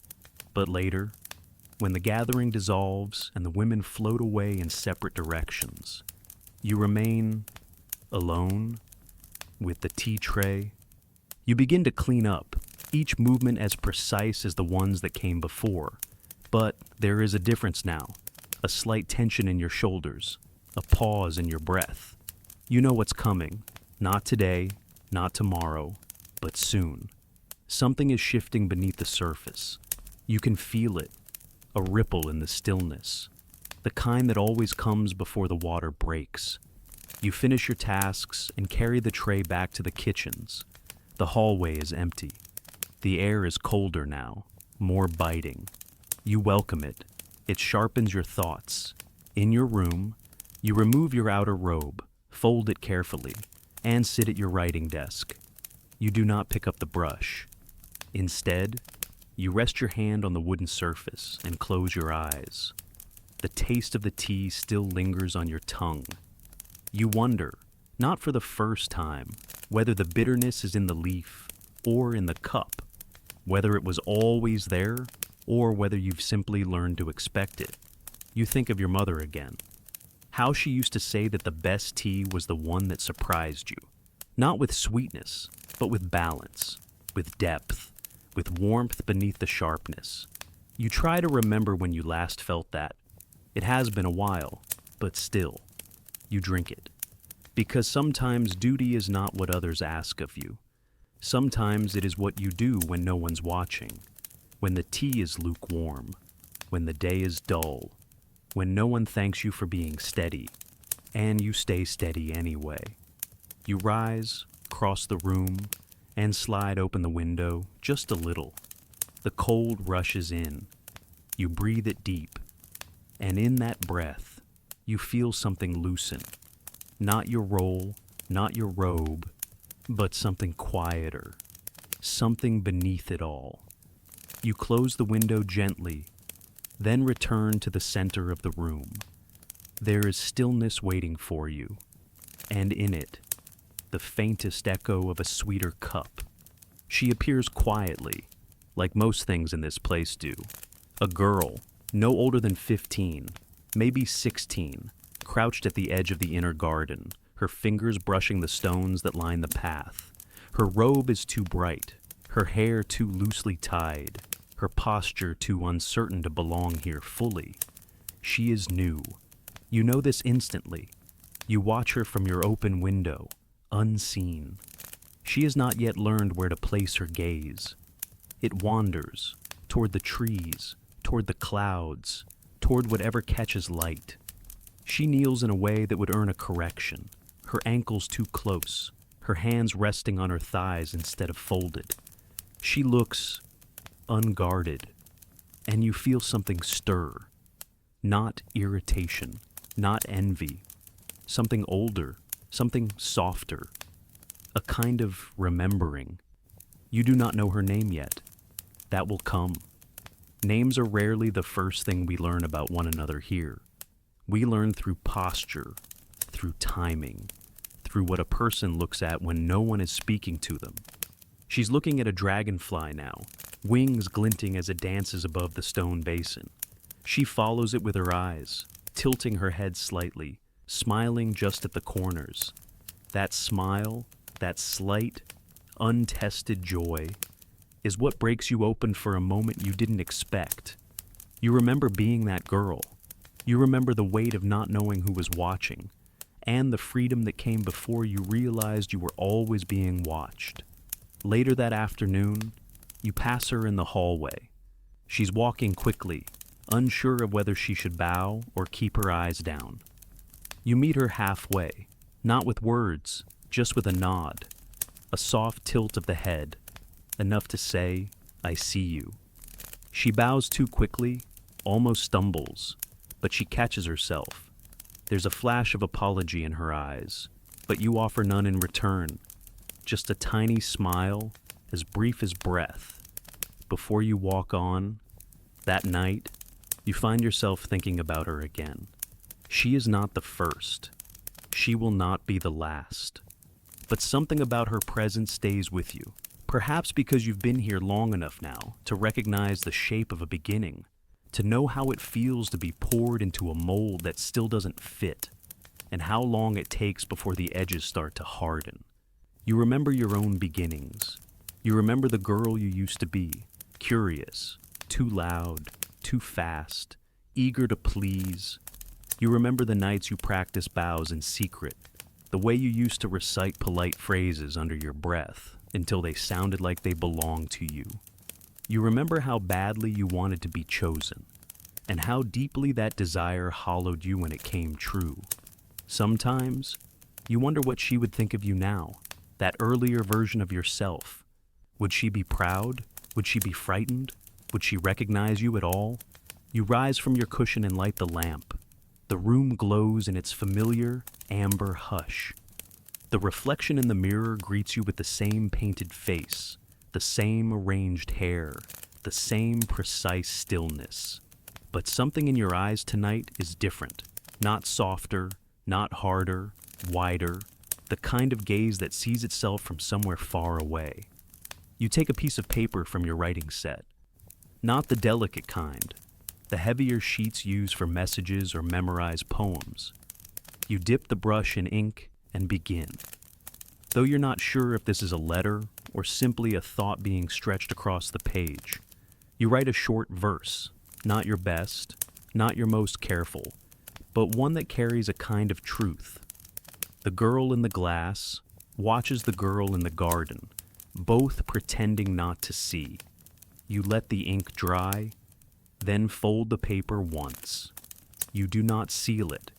but later, when the gathering dissolves and the women float away in separate directions, you remain alone with the tea tray. You begin to clean up, each movement as precise as the ones that came before. But there is a difference now, a slight tension in your shoulders, a pause in your breath. You know what's coming, not today, not tomorrow, but soon. Something is shifting beneath the surface. You can feel it, a ripple in the stillness, the kind that always comes before the water breaks. You finish your tasks and carry the tray back to the kitchens. The hallway is empty. The air is colder now, more biting. You welcome it. It sharpens your thoughts. In your room, you remove your outer robe, fold it carefully, and sit at your writing desk. You do not pick up the brush. Instead, you rest your hand on the wooden surface and close your eyes. The taste of the tea still lingers on your tongue. You wonder, not for the first time, whether the bitterness is in the leaf or in the cup, whether it was always there or whether you've simply learned to expect it. You think of your mother again. How she used to say that the best tea was the one that surprised you, not with sweetness, but with balance, with depth, with warmth beneath the sharpness. You try to remember when you last felt that. It has been a while, but still, you drink it. Because sometimes duty is not what others ask of you. Sometimes it is what you do when no one's watching. when the tea is lukewarm, when the day is dull, when no one thanks you for being steady, and you stay steady anyway. You rise, cross the room, and slide open the window just a little. The cold rushes in. You breathe it deep, and in that breath, you feel something loosen. Not your roll, not your robe, but something quieter, something beneath it all. You close the window gently, then return to the center of the room. There is stillness waiting for you, and in it, the faintest echo of a sweeter cup. She appears quietly, like most things in this place do. A girl, no older than 15, maybe 16, crouched at the edge of the inner garden, her fingers brushing the stones that line the path. Her robe is too bright, her hair too loosely tied, her posture too uncertain to belong here fully. She is new. You know this instantly. You watch her from your open window, unseen. She has not yet learned where to place her gaze. It wanders toward the trees, toward the clouds, toward whatever catches light. She kneels in a way that would earn a correction, her ankles too close, her hands resting on her thighs instead of folded. She looks unguarded, and you feel something stir. Not irritation, not envy. Something older, something softer. A kind of remembering. You do not know her name yet. That will come. Names are rarely the first thing we learn about one another here. We learn through posture, through timing, through what a person looks at when no one is speaking to them. She's looking at a dragonfly now, wings glinting as it dances above the stone basin. She follows it with her eyes, tilting her head slightly, smiling just at the corners. That smile, that slight, untested joy, is what breaks you open for a moment you didn't expect. You remember being that girl. You remember the weight of not knowing who was watching, and the freedom that came before you realized you were always being watched. Later that afternoon, you pass her in the hallway. She's walking quickly, unsure of whether she should bow or keep her eyes down. You meet her halfway, not with words, just with a nod, a soft tilt of the head, enough to say, "I see you." She bows too quickly, almost stumbles, but she catches herself. There's a flash of apology in her eyes, but you offer none in return, just a tiny smile, as brief as breath. Before you walk on, that night, you find yourself thinking about her again. She is not the first. She will not be the last. But something about her presence stays with you. Perhaps because you've been here long enough now to recognize the shape of a beginning, to know how it feels to be poured into a mold that still doesn't fit, and how long it takes before the edges start to harden. You remember your own beginnings. You remember the girl you used to be, curious, too loud, too fast, eager to please. You remember the nights you practiced bows in secret, the way you used to recite polite phrases under your breath until they sounded like they belonged to you. You remember how badly you wanted to be chosen, and how deeply that desire hollowed you when it came true. Sometimes, you wonder what she would think of you now, that earlier version of yourself. Would she be proud? Would she be frightened? Would she recognize you at all? You rise from your cushion and light the lamp. The room glows in its familiar, amber hush. The reflection in the mirror greets you with the same painted face, the same arranged hair, the same precise stillness. But something in your eyes tonight is different. Not softer, not harder, wider, the kind of gaze that sees itself from somewhere far away. You take a piece of paper from your writing set. Not the delicate kind, the heavier sheets used for messages or memorized poems. You dip the brush in ink and begin. Though you're not sure if this is a letter or simply a thought being stretched across the page, you write a short verse, not your best, not your most careful, but one that carries a kind of truth. The girl in the glass watches the girl in the garden, both pretending not to see. You let the ink dry, then fold the paper once. You do not seal it.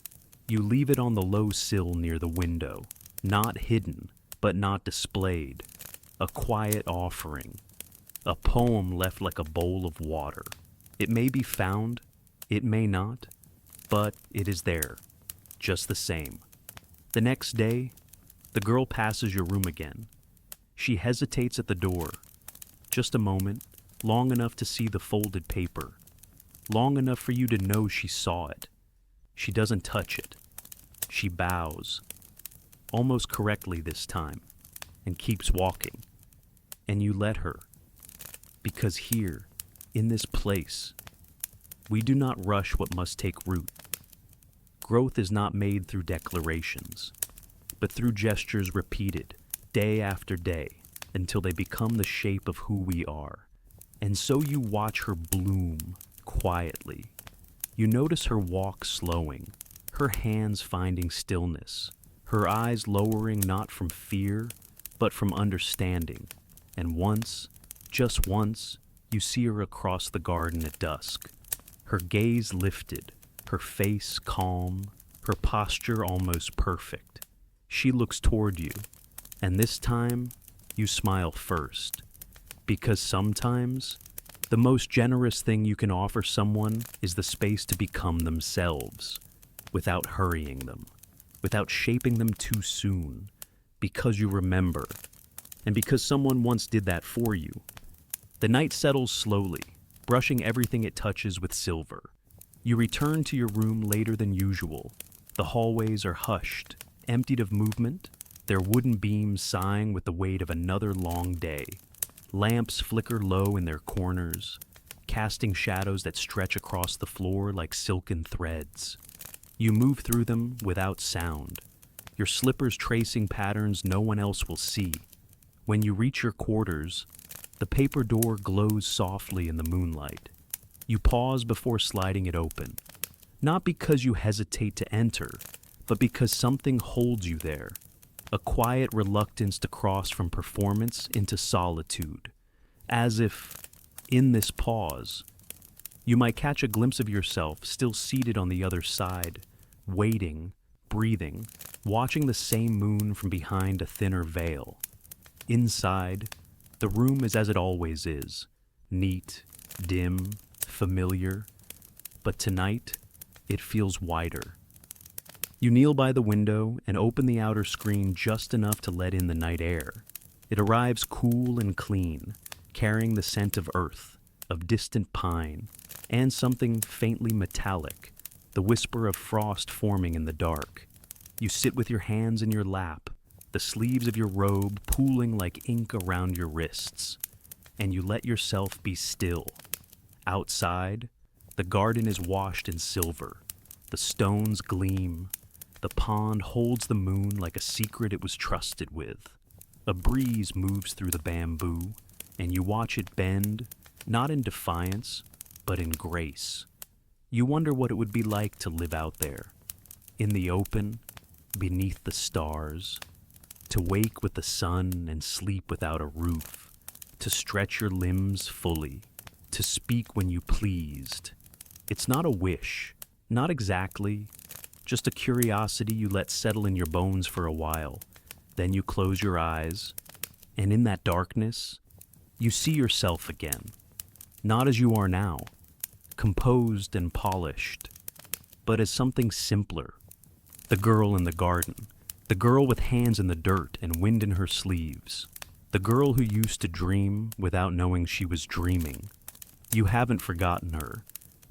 You leave it on the low sill near the window, not hidden, but not displayed. A quiet offering. A poem left like a bowl of water. It may be found, it may not, but it is there, just the same. The next day, the girl passes your room again. She hesitates at the door. Just a moment, long enough to see the folded paper. Long enough for you to know she saw it. She doesn't touch it. She bows, almost correctly this time, and keeps walking. And you let her. Because here, in this place, we do not rush what must take root. Growth is not made through declarations, but through gestures repeated, day after day, until they become the shape of who we are. And so you watch her bloom quietly. You notice her walk slowing, her hands finding stillness, her eyes lowering not from fear, but from understanding. And once, just once, you see her across the garden at dusk. Her gaze lifted, her face calm, her posture almost perfect. She looks toward you, and this time, you smile first. Because sometimes, the most generous thing you can offer someone is the space to become themselves, without hurrying them, without shaping them too soon, because you remember, and because someone once did that for you. The night settles slowly, brushing everything it touches with silver. You return to your room later than usual. The hallways are hushed, emptied of movement, their wooden beams sighing with the weight of another long day. Lamps flicker low in their corners, casting shadows that stretch across the floor like silken threads. You move through them without sound, your slippers tracing patterns no one else will see. When you reach your quarters, the paper door glows softly in the moonlight. You pause before sliding it open, not because you hesitate to enter, but because something holds you there, a quiet reluctance to cross from performance into solitude, as if, in this pause, you might catch a glimpse of yourself still seated on the other side, waiting, breathing, watching the same moon from behind a thinner veil. Inside, the room is as it always is, neat, dim, familiar, but tonight, it feels wider. You kneel by the window and open the outer screen just enough to let in the night air. It arrives cool and clean, carrying the scent of earth, of distant pine, and something faintly metallic, the whisper of frost forming in the dark. You sit with your hands in your lap, the sleeves of your robe pooling like ink around your wrists, and you let yourself be still. Outside, the garden is washed in silver. The stones gleam. The pond holds the moon like a secret it was trusted with. A breeze moves through the bamboo, and you watch it bend, not in defiance, but in grace. You wonder what it would be like to live out there, in the open, beneath the stars, to wake with the sun and sleep without a roof, to stretch your limbs fully, to speak when you pleased. It's not a wish, not exactly, just a curiosity you let settle in your bones for a while. Then you close your eyes, and in that darkness, you see yourself again, not as you are now, composed and polished, but as something simpler. The girl in the garden, the girl with hands in the dirt and wind in her sleeves, the girl who used to dream without knowing she was dreaming. You haven't forgotten her,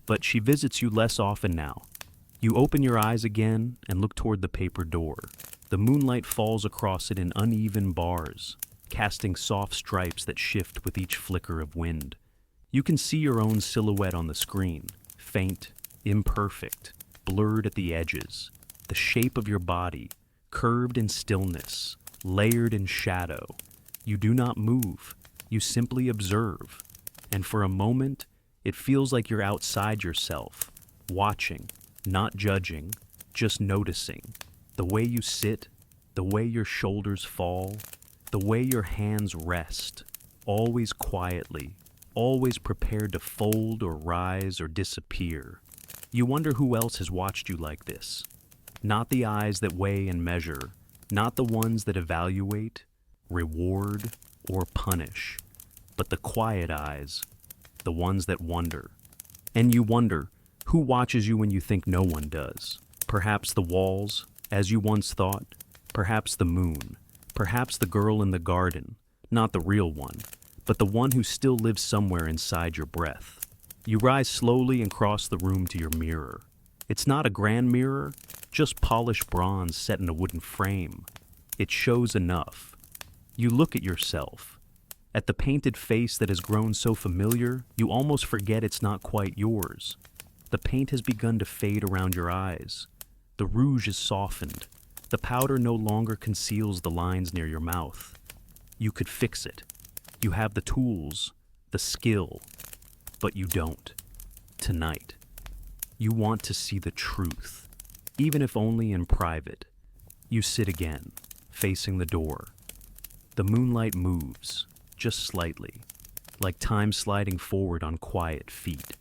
but she visits you less often now. You open your eyes again and look toward the paper door. The moonlight falls across it in uneven bars, casting soft stripes that shift with each flicker of wind. You can see your own silhouette on the screen, faint, imperfect, blurred at the edges. The shape of your body, curved in stillness, layered in shadow. You do not move, you simply observe. And for a moment, it feels like you're outside yourself, watching, not judging, just noticing. The way you sit, the way your shoulders fall, the way your hands rest, always quietly, always prepared to fold or rise or disappear. You wonder who else has watched you like this. Not the eyes that weigh and measure, not the ones that evaluate, reward, or punish, but the quiet eyes, the ones that wonder. And you wonder, who watches you when you think no one does? Perhaps the walls, as you once thought, perhaps the moon, perhaps the girl in the garden, not the real one, but the one who still lives somewhere inside your breath. You rise slowly and cross the room to your mirror. It's not a grand mirror, just polished bronze set in a wooden frame. It shows enough. You look at yourself. At the painted face that has grown so familiar, you almost forget it's not quite yours. The paint has begun to fade around your eyes. The rouge is softened. The powder no longer conceals the lines near your mouth. You could fix it. You have the tools, the skill, but you don't. Tonight. You want to see the truth, even if only in private. You sit again, facing the door. The moonlight moves, just slightly, like time sliding forward on quiet feet.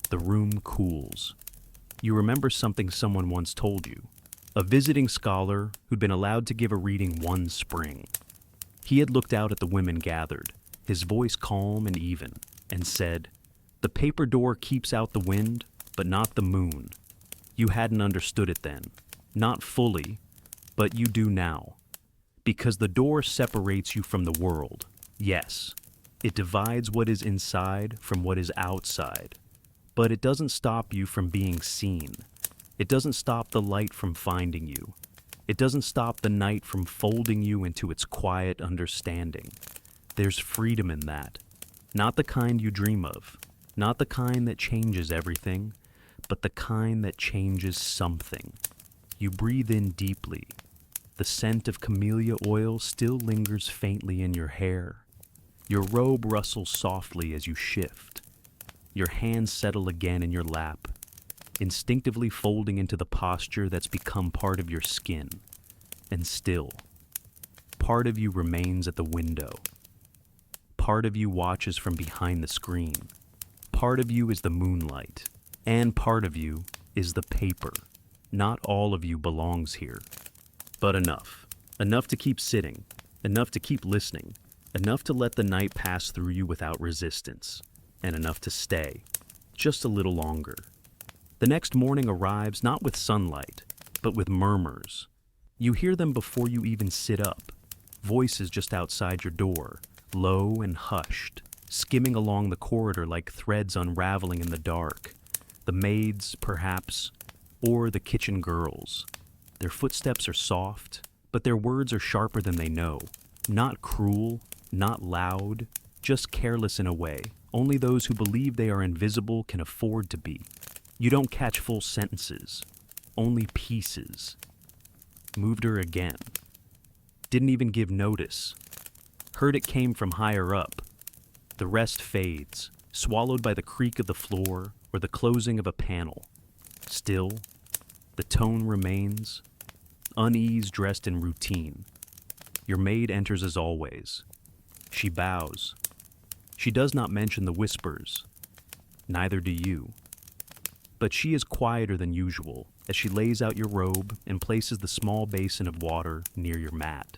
The room cools. You remember something someone once told you. A visiting scholar who'd been allowed to give a reading one spring. He had looked out at the women gathered, his voice calm and even, and said, "The paper door keeps out the wind, but not the moon." You hadn't understood it then. Not fully, but you do now. Because the door separates you from the world. Yes, it divides what is inside from what is outside. But it doesn't stop you from being seen. It doesn't stop the light from finding you. It doesn't stop the night from folding you into its quiet understanding. There's freedom in that. Not the kind you dream of. Not the kind that changes everything, but the kind that changes something. You breathe in deeply. The scent of camellia oil still lingers faintly in your hair. Your robe rustles softly as you shift. Your hands settle again in your lap, instinctively folding into the posture that's become part of your skin. And still, part of you remains at the window. Part of you watches from behind the screen. Part of you is the moonlight. And part of you is the paper. Not all of you belongs here. But enough. Enough to keep sitting. Enough to keep listening. Enough to let the night pass through you without resistance. And enough to stay. Just a little longer. The next morning arrives not with sunlight, but with murmurs. You hear them before you even sit up. Voices just outside your door, low and hushed, skimming along the corridor like threads unraveling in the dark. The maids, perhaps, or the kitchen girls. Their footsteps are soft, but their words are sharper than they know. Not cruel, not loud, just careless in a way. Only those who believe they are invisible can afford to be. You don't catch full sentences, only pieces. Moved her again. Didn't even give notice. Heard it came from higher up. The rest fades, swallowed by the creak of the floor or the closing of a panel. Still, the tone remains, unease dressed in routine. Your maid enters as always. She bows. She does not mention the whispers. Neither do you. But she is quieter than usual as she lays out your robe and places the small basin of water near your mat.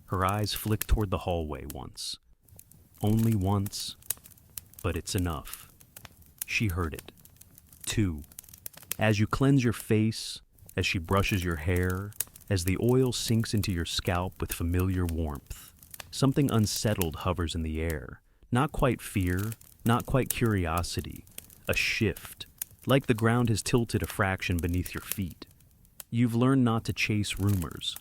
Her eyes flick toward the hallway once. Only once, but it's enough. She heard it. 2. As you cleanse your face, as she brushes your hair, as the oil sinks into your scalp with familiar warmth, something unsettled hovers in the air. Not quite fear, not quite curiosity, a shift, like the ground has tilted a fraction beneath your feet. You've learned not to chase rumors.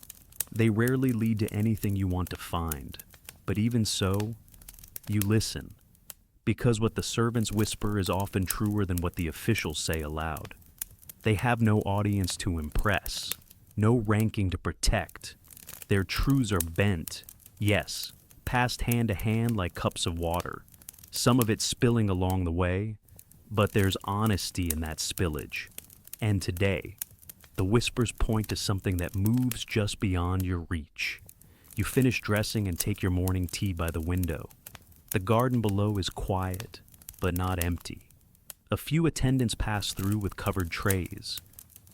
They rarely lead to anything you want to find. But even so, you listen, because what the servants whisper is often truer than what the officials say aloud. They have no audience to impress, no ranking to protect. Their truths are bent, yes, passed hand to hand like cups of water, some of it spilling along the way, but there's honesty in that spillage. And today, the whispers point to something that moves just beyond your reach. You finish dressing and take your morning tea by the window. The garden below is quiet, but not empty. A few attendants pass through with covered trays.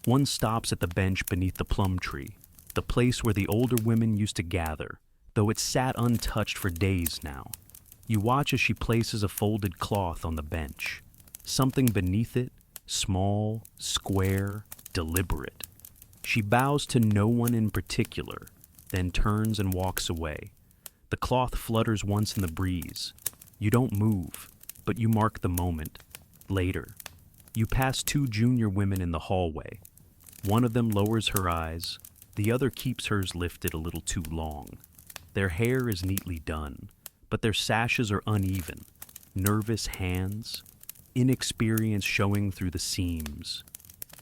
One stops at the bench beneath the plum tree, the place where the older women used to gather, though it sat untouched for days now. You watch as she places a folded cloth on the bench. Something beneath it, small, square, deliberate. She bows to no one in particular, then turns and walks away. The cloth flutters once in the breeze. You don't move, but you mark the moment. Later, you pass two junior women in the hallway. One of them lowers her eyes, the other keeps hers lifted a little too long. Their hair is neatly done, but their sashes are uneven, nervous hands, inexperience showing through the seams.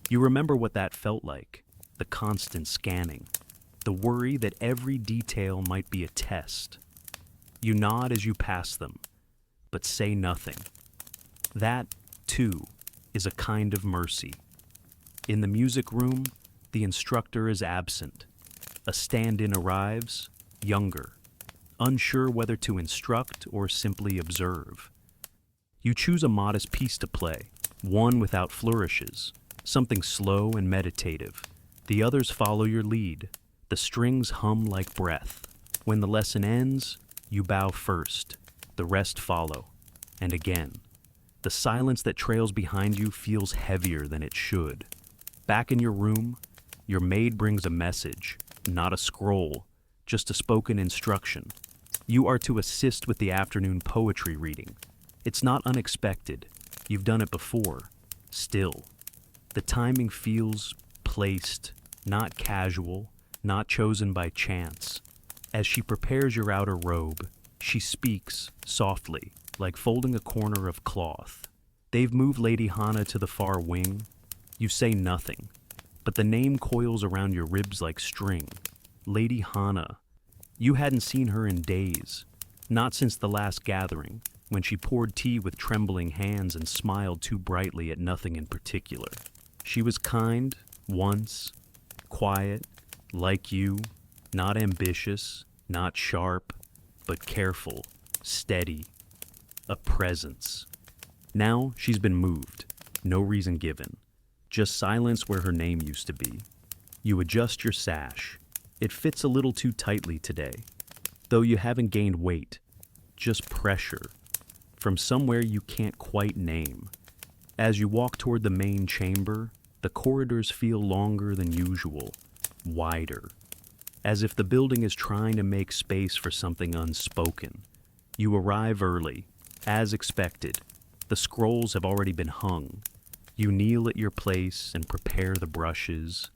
You remember what that felt like, the constant scanning, the worry that every detail might be a test. You nod as you pass them, but say nothing. That, too, is a kind of mercy. In the music room, the instructor is absent. A stand-in arrives, younger, unsure whether to instruct or simply observe. You choose a modest piece to play, one without flourishes, something slow and meditative. The others follow your lead. The strings hum like breath. When the lesson ends, you bow first. The rest follow. And again. The silence that trails behind you feels heavier than it should. Back in your room, your maid brings a message, not a scroll, just a spoken instruction. You are to assist with the afternoon poetry reading. It's not unexpected. You've done it before. Still, the timing feels placed, not casual, not chosen by chance. As she prepares your outer robe, she speaks softly, like folding a corner of cloth. They've moved Lady Hannah to the far wing. You say nothing, but the name coils around your ribs like string. Lady Hannah. You hadn't seen her in days, not since the last gathering, when she poured tea with trembling hands and smiled too brightly at nothing in particular. She was kind, once, quiet, like you, not ambitious, not sharp, but careful, steady, a presence. Now she's been moved, no reason given, just silence where her name used to be. You adjust your sash. It fits a little too tightly today, though you haven't gained weight, just pressure, from somewhere you can't quite name. As you walk toward the main chamber, the corridors feel longer than usual, wider, as if the building is trying to make space for something unspoken. You arrive early, as expected. The scrolls have already been hung. You kneel at your place and prepare the brushes.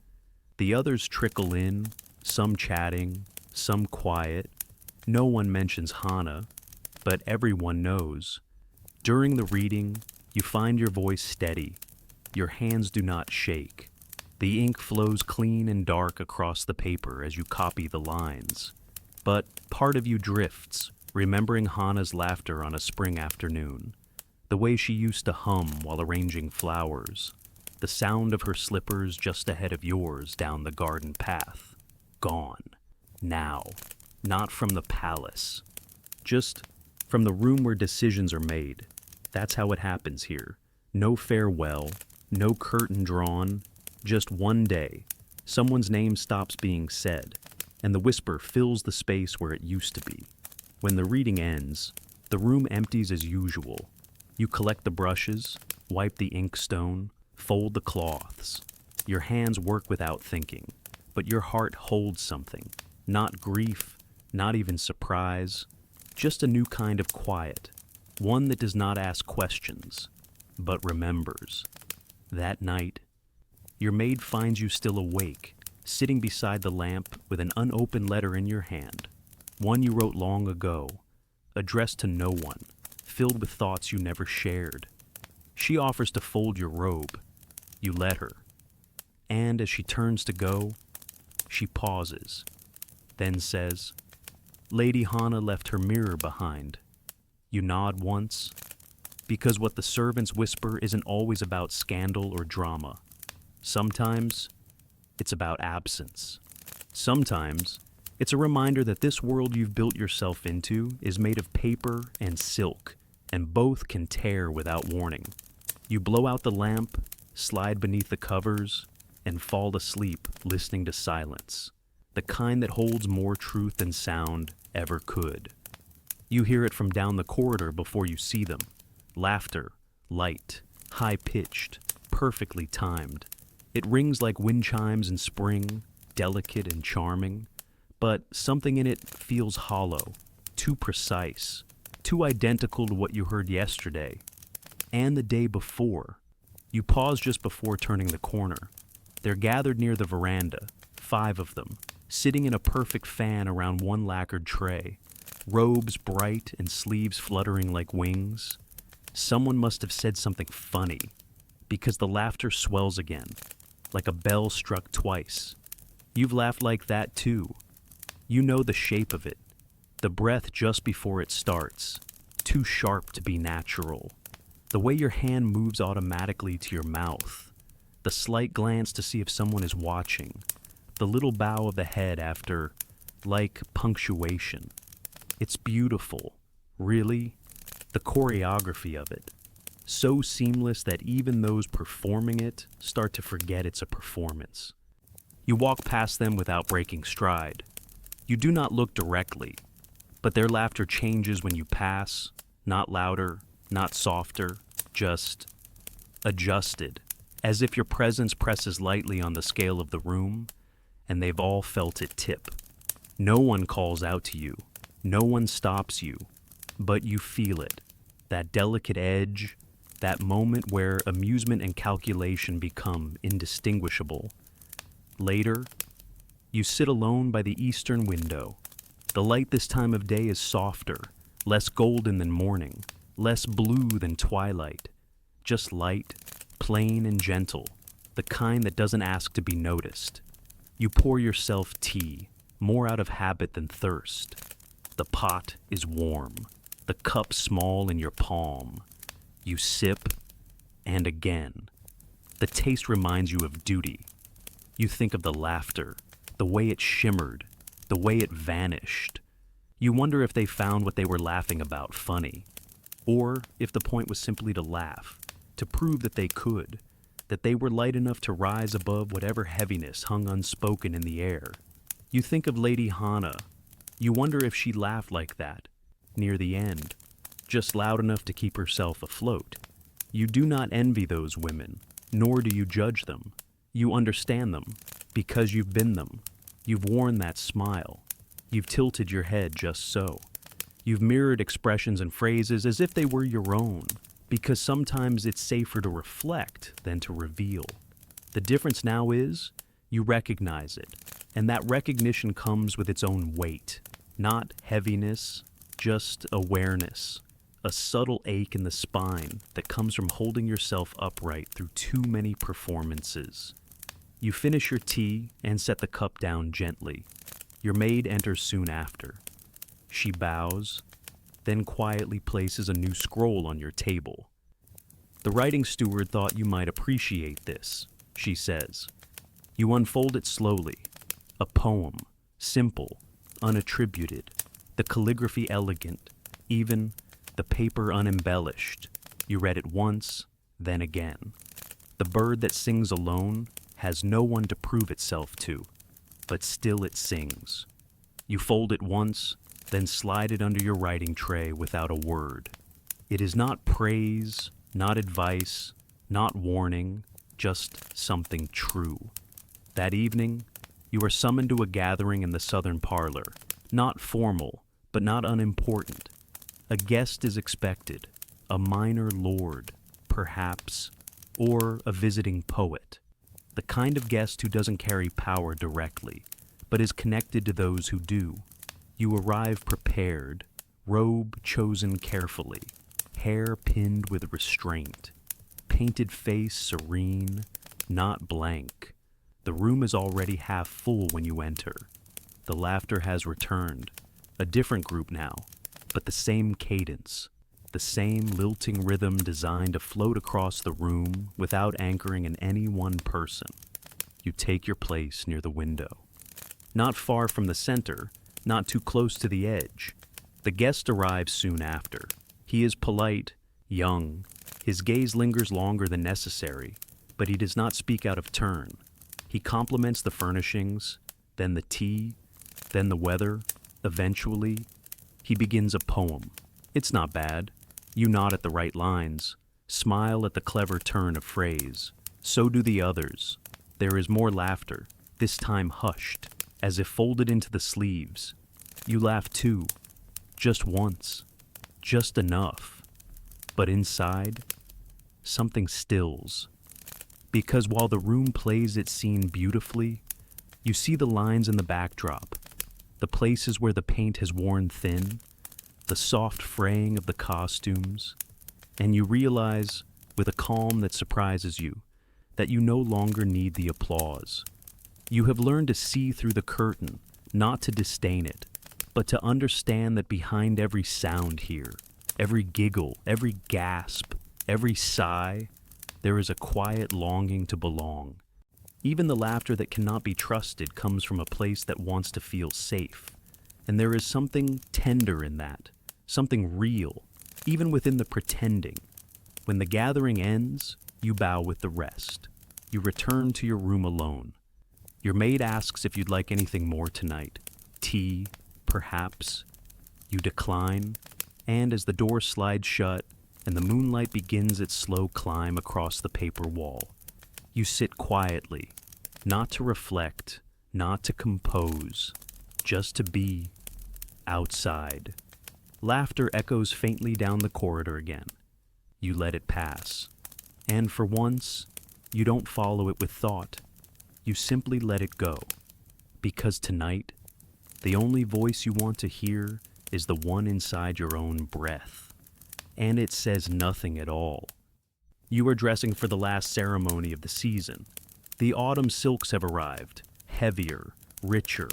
The others trickle in, some chatting, some quiet. No one mentions Hannah, but everyone knows. During the reading, you find your voice steady. Your hands do not shake. The ink flows clean and dark across the paper as you copy the lines. But part of you drifts, remembering Hannah's laughter on a spring afternoon, the way she used to hum while arranging flowers, the sound of her slippers just ahead of yours down the garden path. Gone. Now. Not from the palace. Just from the room where decisions are made. That's how it happens here. No farewell, no curtain drawn, just one day. Someone's name stops being said, and the whisper fills the space where it used to be. When the reading ends, the room empties as usual. You collect the brushes, wipe the inkstone, fold the cloths. Your hands work without thinking, but your heart holds something. Not grief, not even surprise, just a new kind of quiet. One that does not ask questions, but remembers. That night, your maid finds you still awake, sitting beside the lamp with an unopened letter in your hand. One you wrote long ago, addressed to no one, filled with thoughts you never shared. She offers to fold your robe. You let her. And as she turns to go, she pauses, then says, "Lady Hannah left her mirror behind." You nod once, because what the servants whisper isn't always about scandal or drama. Sometimes, it's about absence. Sometimes, It's a reminder that this world you've built yourself into is made of paper and silk, and both can tear without warning. You blow out the lamp, slide beneath the covers, and fall asleep listening to silence, the kind that holds more truth than sound ever could. You hear it from down the corridor before you see them. Laughter, light, high-pitched, perfectly timed. It rings like wind chimes in spring, delicate and charming, but something in it feels hollow, too precise, too identical to what you heard yesterday and the day before. You pause just before turning the corner. They're gathered near the veranda, 5 of them, sitting in a perfect fan around one lacquered tray, robes bright and sleeves fluttering like wings. Someone must have said something funny, because the laughter swells again, like a bell struck twice. You've laughed like that too. You know the shape of it, the breath just before it starts, too sharp to be natural. The way your hand moves automatically to your mouth, the slight glance to see if someone is watching, the little bow of the head after, like punctuation. It's beautiful, really, the choreography of it. So seamless that even those performing it start to forget it's a performance. You walk past them without breaking stride. You do not look directly, but their laughter changes when you pass, not louder, not softer, just adjusted, as if your presence presses lightly on the scale of the room, and they've all felt it tip. No one calls out to you, no one stops you, but you feel it, that delicate edge, that moment where amusement and calculation become indistinguishable. Later, you sit alone by the eastern window. The light this time of day is softer, less golden than morning, less blue than twilight, just light, plain and gentle, the kind that doesn't ask to be noticed. You pour yourself tea, more out of habit than thirst. The pot is warm, the cup small in your palm. You sip, and again. The taste reminds you of duty. You think of the laughter, the way it shimmered, the way it vanished. You wonder if they found what they were laughing about funny, or if the point was simply to laugh, to prove that they could, that they were light enough to rise above whatever heaviness hung unspoken in the air. You think of Lady Hannah. You wonder if she laughed like that, near the end, just loud enough to keep herself afloat. You do not envy those women, nor do you judge them. You understand them, because you've been them. You've worn that smile. You've tilted your head just so. You've mirrored expressions and phrases as if they were your own, because sometimes it's safer to reflect than to reveal. The difference now is, you recognize it, and that recognition comes with its own weight, not heaviness, just awareness, a subtle ache in the spine that comes from holding yourself upright through too many performances. You finish your tea and set the cup down gently. Your maid enters soon after. She bows, then quietly places a new scroll on your table. The writing steward thought you might appreciate this, she says. You unfold it slowly. A poem, simple, unattributed, the calligraphy elegant, even the paper unembellished. You read it once, then again. The bird that sings alone has no one to prove itself to, but still it sings. You fold it once, then slide it under your writing tray without a word. It is not praise, not advice, not warning, just something true. That evening, you are summoned to a gathering in the southern parlor, not formal, but not unimportant. A guest is expected, a minor lord, perhaps, or a visiting poet. The kind of guest who doesn't carry power directly, but is connected to those who do. You arrive prepared, robe chosen carefully, hair pinned with restraint, painted face serene, not blank. The room is already half full when you enter. The laughter has returned, a different group now, but the same cadence, the same lilting rhythm designed to float across the room without anchoring in any one person. You take your place near the window. not far from the center, not too close to the edge. The guest arrives soon after. He is polite, young. His gaze lingers longer than necessary, but he does not speak out of turn. He compliments the furnishings, then the tea, then the weather. Eventually, he begins a poem. It's not bad. You nod at the right lines, smile at the clever turn of phrase. So do the others. There is more laughter, this time hushed, as if folded into the sleeves. You laugh too, just once, just enough. But inside, something stills. Because while the room plays its scene beautifully, you see the lines in the backdrop, the places where the paint has worn thin, the soft fraying of the costumes, and you realize, with a calm that surprises you, that you no longer need the applause. You have learned to see through the curtain, not to disdain it, but to understand that behind every sound here, every giggle, every gasp, every sigh, there is a quiet longing to belong. Even the laughter that cannot be trusted comes from a place that wants to feel safe. And there is something tender in that, something real, even within the pretending. When the gathering ends, you bow with the rest. You return to your room alone. Your maid asks if you'd like anything more tonight. Tea, perhaps. You decline, and as the door slides shut and the moonlight begins its slow climb across the paper wall, you sit quietly, not to reflect, not to compose, just to be outside. Laughter echoes faintly down the corridor again. You let it pass. And for once, you don't follow it with thought. You simply let it go. Because tonight, the only voice you want to hear is the one inside your own breath. And it says nothing at all. You are dressing for the last ceremony of the season. The autumn silks have arrived, heavier, richer,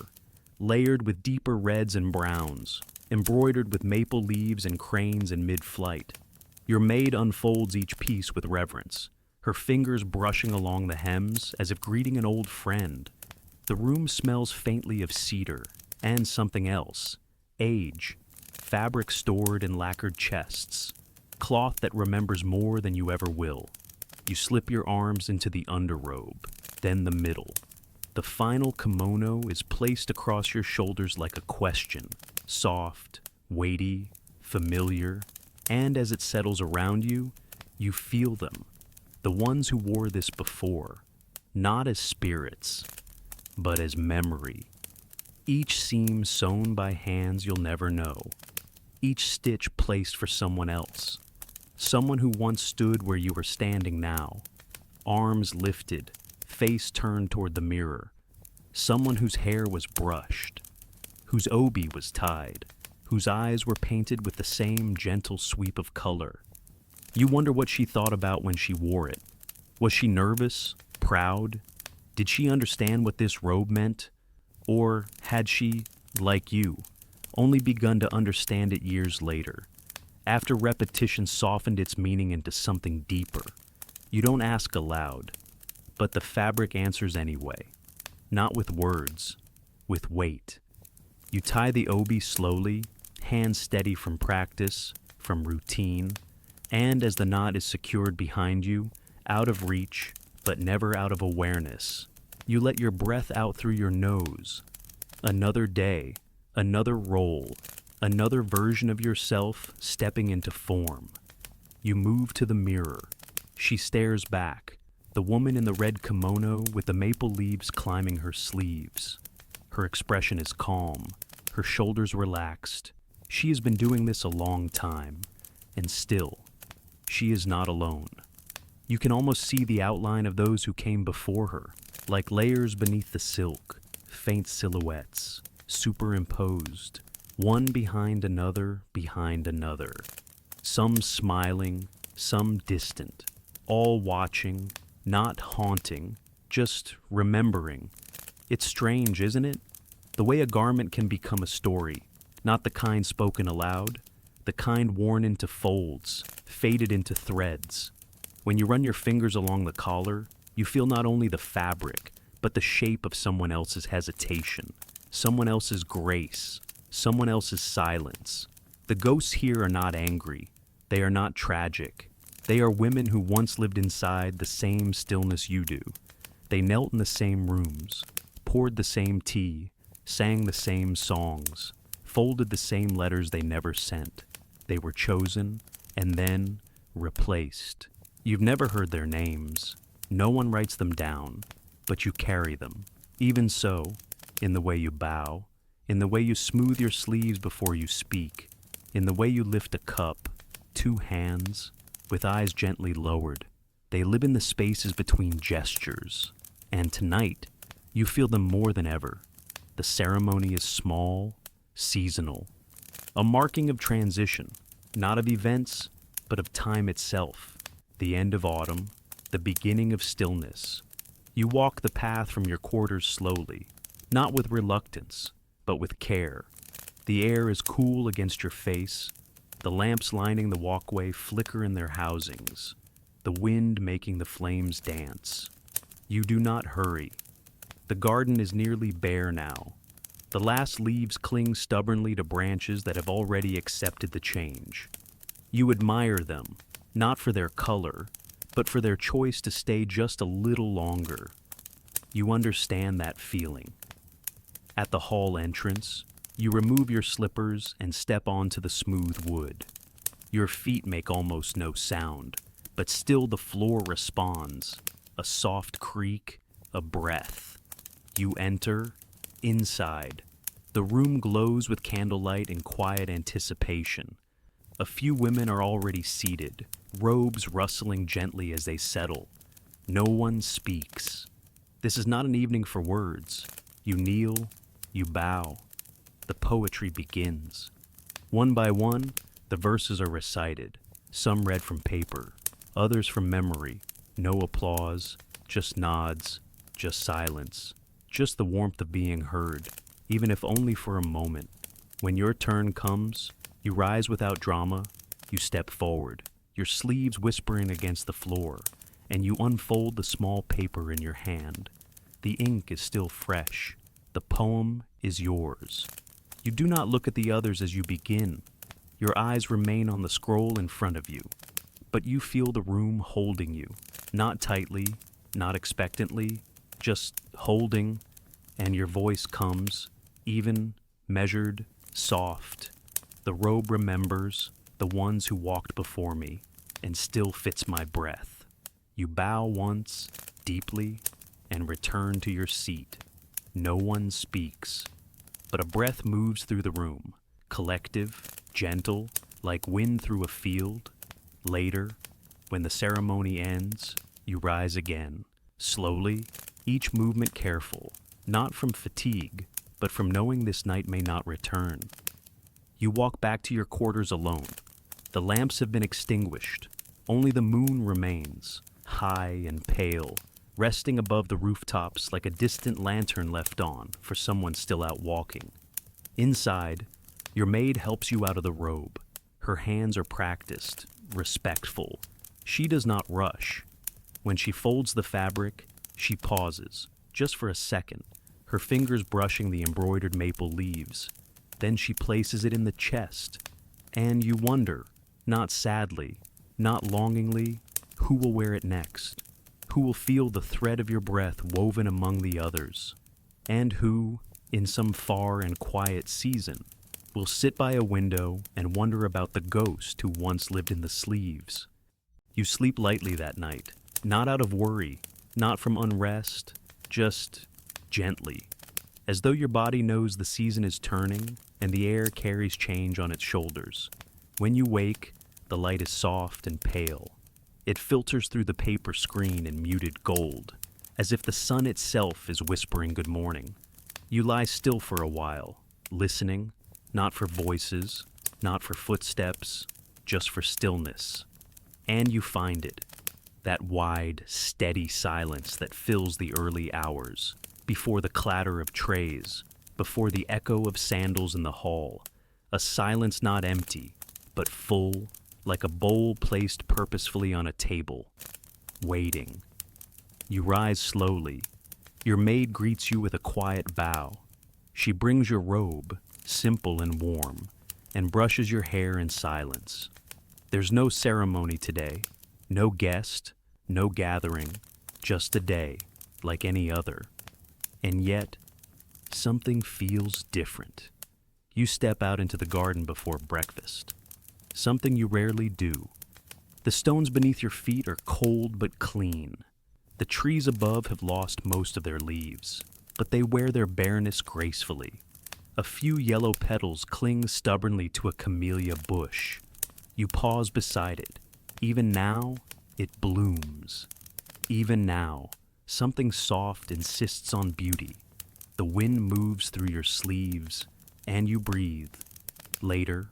layered with deeper reds and browns, embroidered with maple leaves and cranes in mid-flight. Your maid unfolds each piece with reverence, her fingers brushing along the hems as if greeting an old friend. The room smells faintly of cedar and something else, age, fabric stored in lacquered chests, cloth that remembers more than you ever will. You slip your arms into the underrobe, then the middle. The final kimono is placed across your shoulders like a question, soft, weighty, familiar, and as it settles around you, you feel them, the ones who wore this before, not as spirits, but as memory. Each seam sewn by hands you'll never know, each stitch placed for someone else, someone who once stood where you are standing now, arms lifted, face turned toward the mirror, someone whose hair was brushed, whose obi was tied, whose eyes were painted with the same gentle sweep of color. You wonder what she thought about when she wore it. Was she nervous? Proud? Did she understand what this robe meant? Or had she, like you, only begun to understand it years later, after repetition softened its meaning into something deeper? You don't ask aloud, but the fabric answers anyway, not with words, with weight. You tie the obi slowly, hands steady from practice, from routine, and as the knot is secured behind you, out of reach, but never out of awareness, you let your breath out through your nose. Another day, another role, another version of yourself stepping into form. You move to the mirror. She stares back, the woman in the red kimono with the maple leaves climbing her sleeves. Her expression is calm, her shoulders relaxed. She has been doing this a long time, and still, she is not alone. You can almost see the outline of those who came before her, like layers beneath the silk, faint silhouettes, superimposed, one behind another, some smiling, some distant, all watching, not haunting, just remembering. It's strange, isn't it? The way a garment can become a story, not the kind spoken aloud, the kind worn into folds, faded into threads. When you run your fingers along the collar, you feel not only the fabric, but the shape of someone else's hesitation, someone else's grace, someone else's silence. The ghosts here are not angry. They are not tragic. They are women who once lived inside the same stillness you do. They knelt in the same rooms, poured the same tea, sang the same songs, folded the same letters they never sent. They were chosen and then replaced. You've never heard their names. No one writes them down, but you carry them. Even so, in the way you bow, in the way you smooth your sleeves before you speak, in the way you lift a cup, two hands, with eyes gently lowered. They live in the spaces between gestures. And tonight, you feel them more than ever. The ceremony is small, seasonal, a marking of transition, not of events, but of time itself, the end of autumn, the beginning of stillness. You walk the path from your quarters slowly, not with reluctance, but with care. The air is cool against your face, the lamps lining the walkway flicker in their housings, the wind making the flames dance. You do not hurry. The garden is nearly bare now. The last leaves cling stubbornly to branches that have already accepted the change. You admire them, not for their color, but for their choice to stay just a little longer. You understand that feeling. At the hall entrance, you remove your slippers and step onto the smooth wood. Your feet make almost no sound, but still the floor responds. A soft creak, a breath. You enter, inside. The room glows with candlelight in quiet anticipation. A few women are already seated, robes rustling gently as they settle. No one speaks. This is not an evening for words. You kneel, you bow. The poetry begins. One by one, the verses are recited, some read from paper, others from memory. No applause, just nods, just silence, just the warmth of being heard, even if only for a moment. When your turn comes, you rise without drama, you step forward, your sleeves whispering against the floor, and you unfold the small paper in your hand. The ink is still fresh. The poem is yours. You do not look at the others as you begin. Your eyes remain on the scroll in front of you, but you feel the room holding you. Not tightly, not expectantly, just holding, and your voice comes, even, measured, soft. The robe remembers the ones who walked before me, and still fits my breath. You bow once, deeply, and return to your seat. No one speaks, but a breath moves through the room, collective, gentle, like wind through a field. Later, when the ceremony ends, you rise again, slowly, each movement careful, not from fatigue, but from knowing this night may not return. You walk back to your quarters alone. The lamps have been extinguished. Only the moon remains, high and pale, resting above the rooftops like a distant lantern left on for someone still out walking. Inside, your maid helps you out of the robe. Her hands are practiced, respectful. She does not rush. When she folds the fabric, she pauses, just for a second, her fingers brushing the embroidered maple leaves. Then she places it in the chest. And you wonder, not sadly, not longingly, who will wear it next? Who will feel the thread of your breath woven among the others? And who, in some far and quiet season, will sit by a window and wonder about the ghost who once lived in the sleeves? You sleep lightly that night, not out of worry, not from unrest, just gently, as though your body knows the season is turning and the air carries change on its shoulders. When you wake, the light is soft and pale. It filters through the paper screen in muted gold, as if the sun itself is whispering good morning. You lie still for a while, listening, not for voices, not for footsteps, just for stillness. And you find it, that wide, steady silence that fills the early hours, before the clatter of trays, before the echo of sandals in the hall, a silence not empty, but full, like a bowl placed purposefully on a table, waiting. You rise slowly. Your maid greets you with a quiet bow. She brings your robe, simple and warm, and brushes your hair in silence. There's no ceremony today, no guest, no gathering, just a day, like any other. And yet, something feels different. You step out into the garden before breakfast, something you rarely do. The stones beneath your feet are cold but clean. The trees above have lost most of their leaves, but they wear their bareness gracefully. A few yellow petals cling stubbornly to a camellia bush. You pause beside it. Even now, it blooms. Even now, something soft insists on beauty. The wind moves through your sleeves, and you breathe. Later,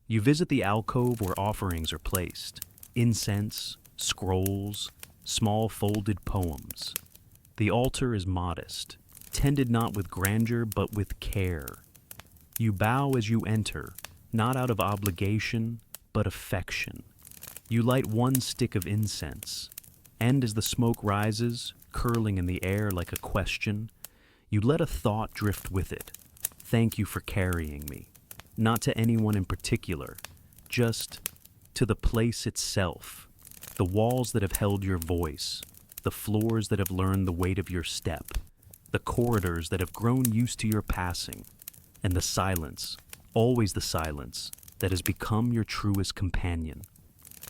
you visit the alcove where offerings are placed. Incense, scrolls, small folded poems. The altar is modest, tended not with grandeur but with care. You bow as you enter, not out of obligation, but affection. You light one stick of incense, and as the smoke rises, curling in the air like a question, you let a thought drift with it. Thank you for carrying me. Not to anyone in particular, just to the place itself. The walls that have held your voice, the floors that have learned the weight of your step, the corridors that have grown used to your passing, and the silence, always the silence, that has become your truest companion.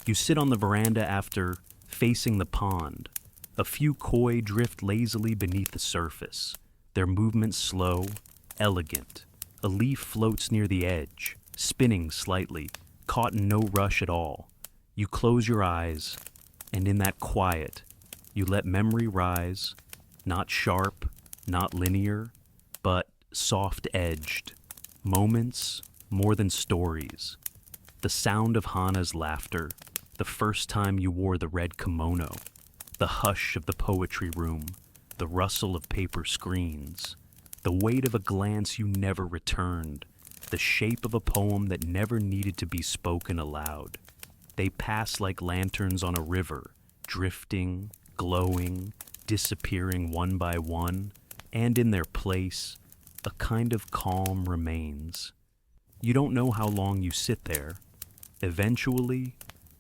You sit on the veranda after facing the pond. A few koi drift lazily beneath the surface, their movements slow, elegant. A leaf floats near the edge, spinning slightly, caught in no rush at all. You close your eyes, and in that quiet, you let memory rise, not sharp, not linear, but soft-edged. Moments more than stories. The sound of Hana's laughter, the first time you wore the red kimono, the hush of the poetry room, the rustle of paper screens, the weight of a glance you never returned, the shape of a poem that never needed to be spoken aloud. They pass like lanterns on a river, drifting, glowing, disappearing one by one, and in their place, a kind of calm remains. You don't know how long you sit there. Eventually,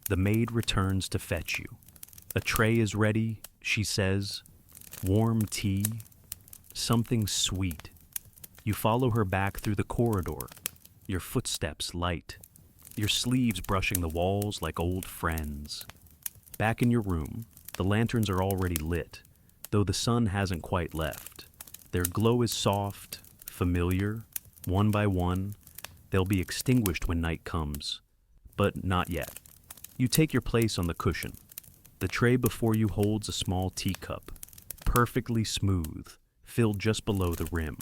the maid returns to fetch you. A tray is ready, she says. Warm tea, something sweet. You follow her back through the corridor, your footsteps light, your sleeves brushing the walls like old friends. Back in your room, the lanterns are already lit, though the sun hasn't quite left. Their glow is soft, familiar, one by one. They'll be extinguished when night comes, but not yet. You take your place on the cushion. The tray before you holds a small teacup, perfectly smooth, filled just below the rim.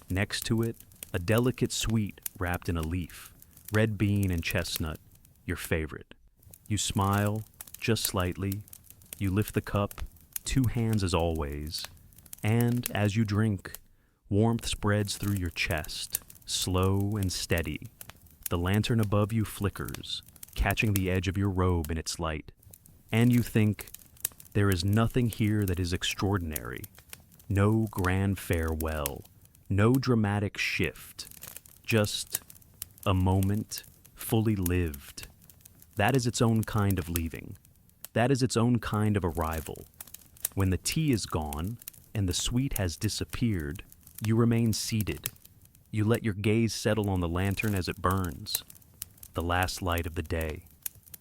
Next to it, a delicate sweet wrapped in a leaf, red bean and chestnut, your favorite. You smile, just slightly. You lift the cup, two hands as always, and as you drink, warmth spreads through your chest, slow and steady. The lantern above you flickers, catching the edge of your robe in its light, and you think, there is nothing here that is extraordinary. No grand farewell, no dramatic shift, just a moment fully lived. That is its own kind of leaving. That is its own kind of arrival. When the tea is gone and the sweet has disappeared, you remain seated. You let your gaze settle on the lantern as it burns, the last light of the day.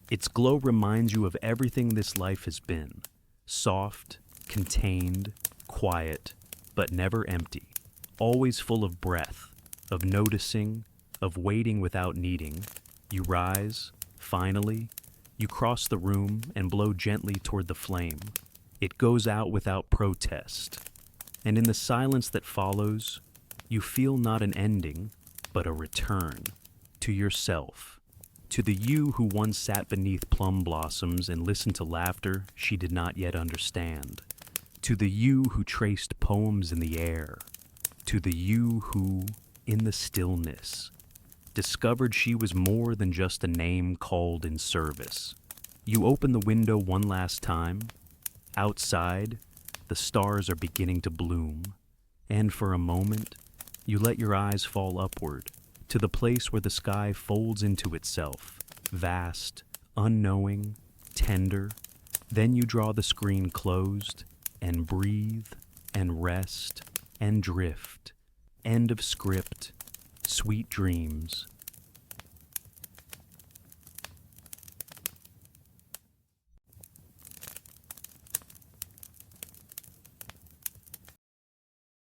Its glow reminds you of everything this life has been. Soft, contained, quiet, but never empty. Always full of breath, of noticing, of waiting without needing. You rise, finally. You cross the room and blow gently toward the flame. It goes out without protest. And in the silence that follows, you feel not an ending, but a return to yourself, to the you who once sat beneath plum blossoms and listened to laughter she did not yet understand, to the you who traced poems in the air, to the you who, in the stillness, discovered she was more than just a name called in service. You open the window one last time. Outside, the stars are beginning to bloom, and for a moment, You let your eyes fall upward, to the place where the sky folds into itself, vast, unknowing, tender. Then you draw the screen closed, and breathe, and rest, and drift. End of script. Sweet dreams.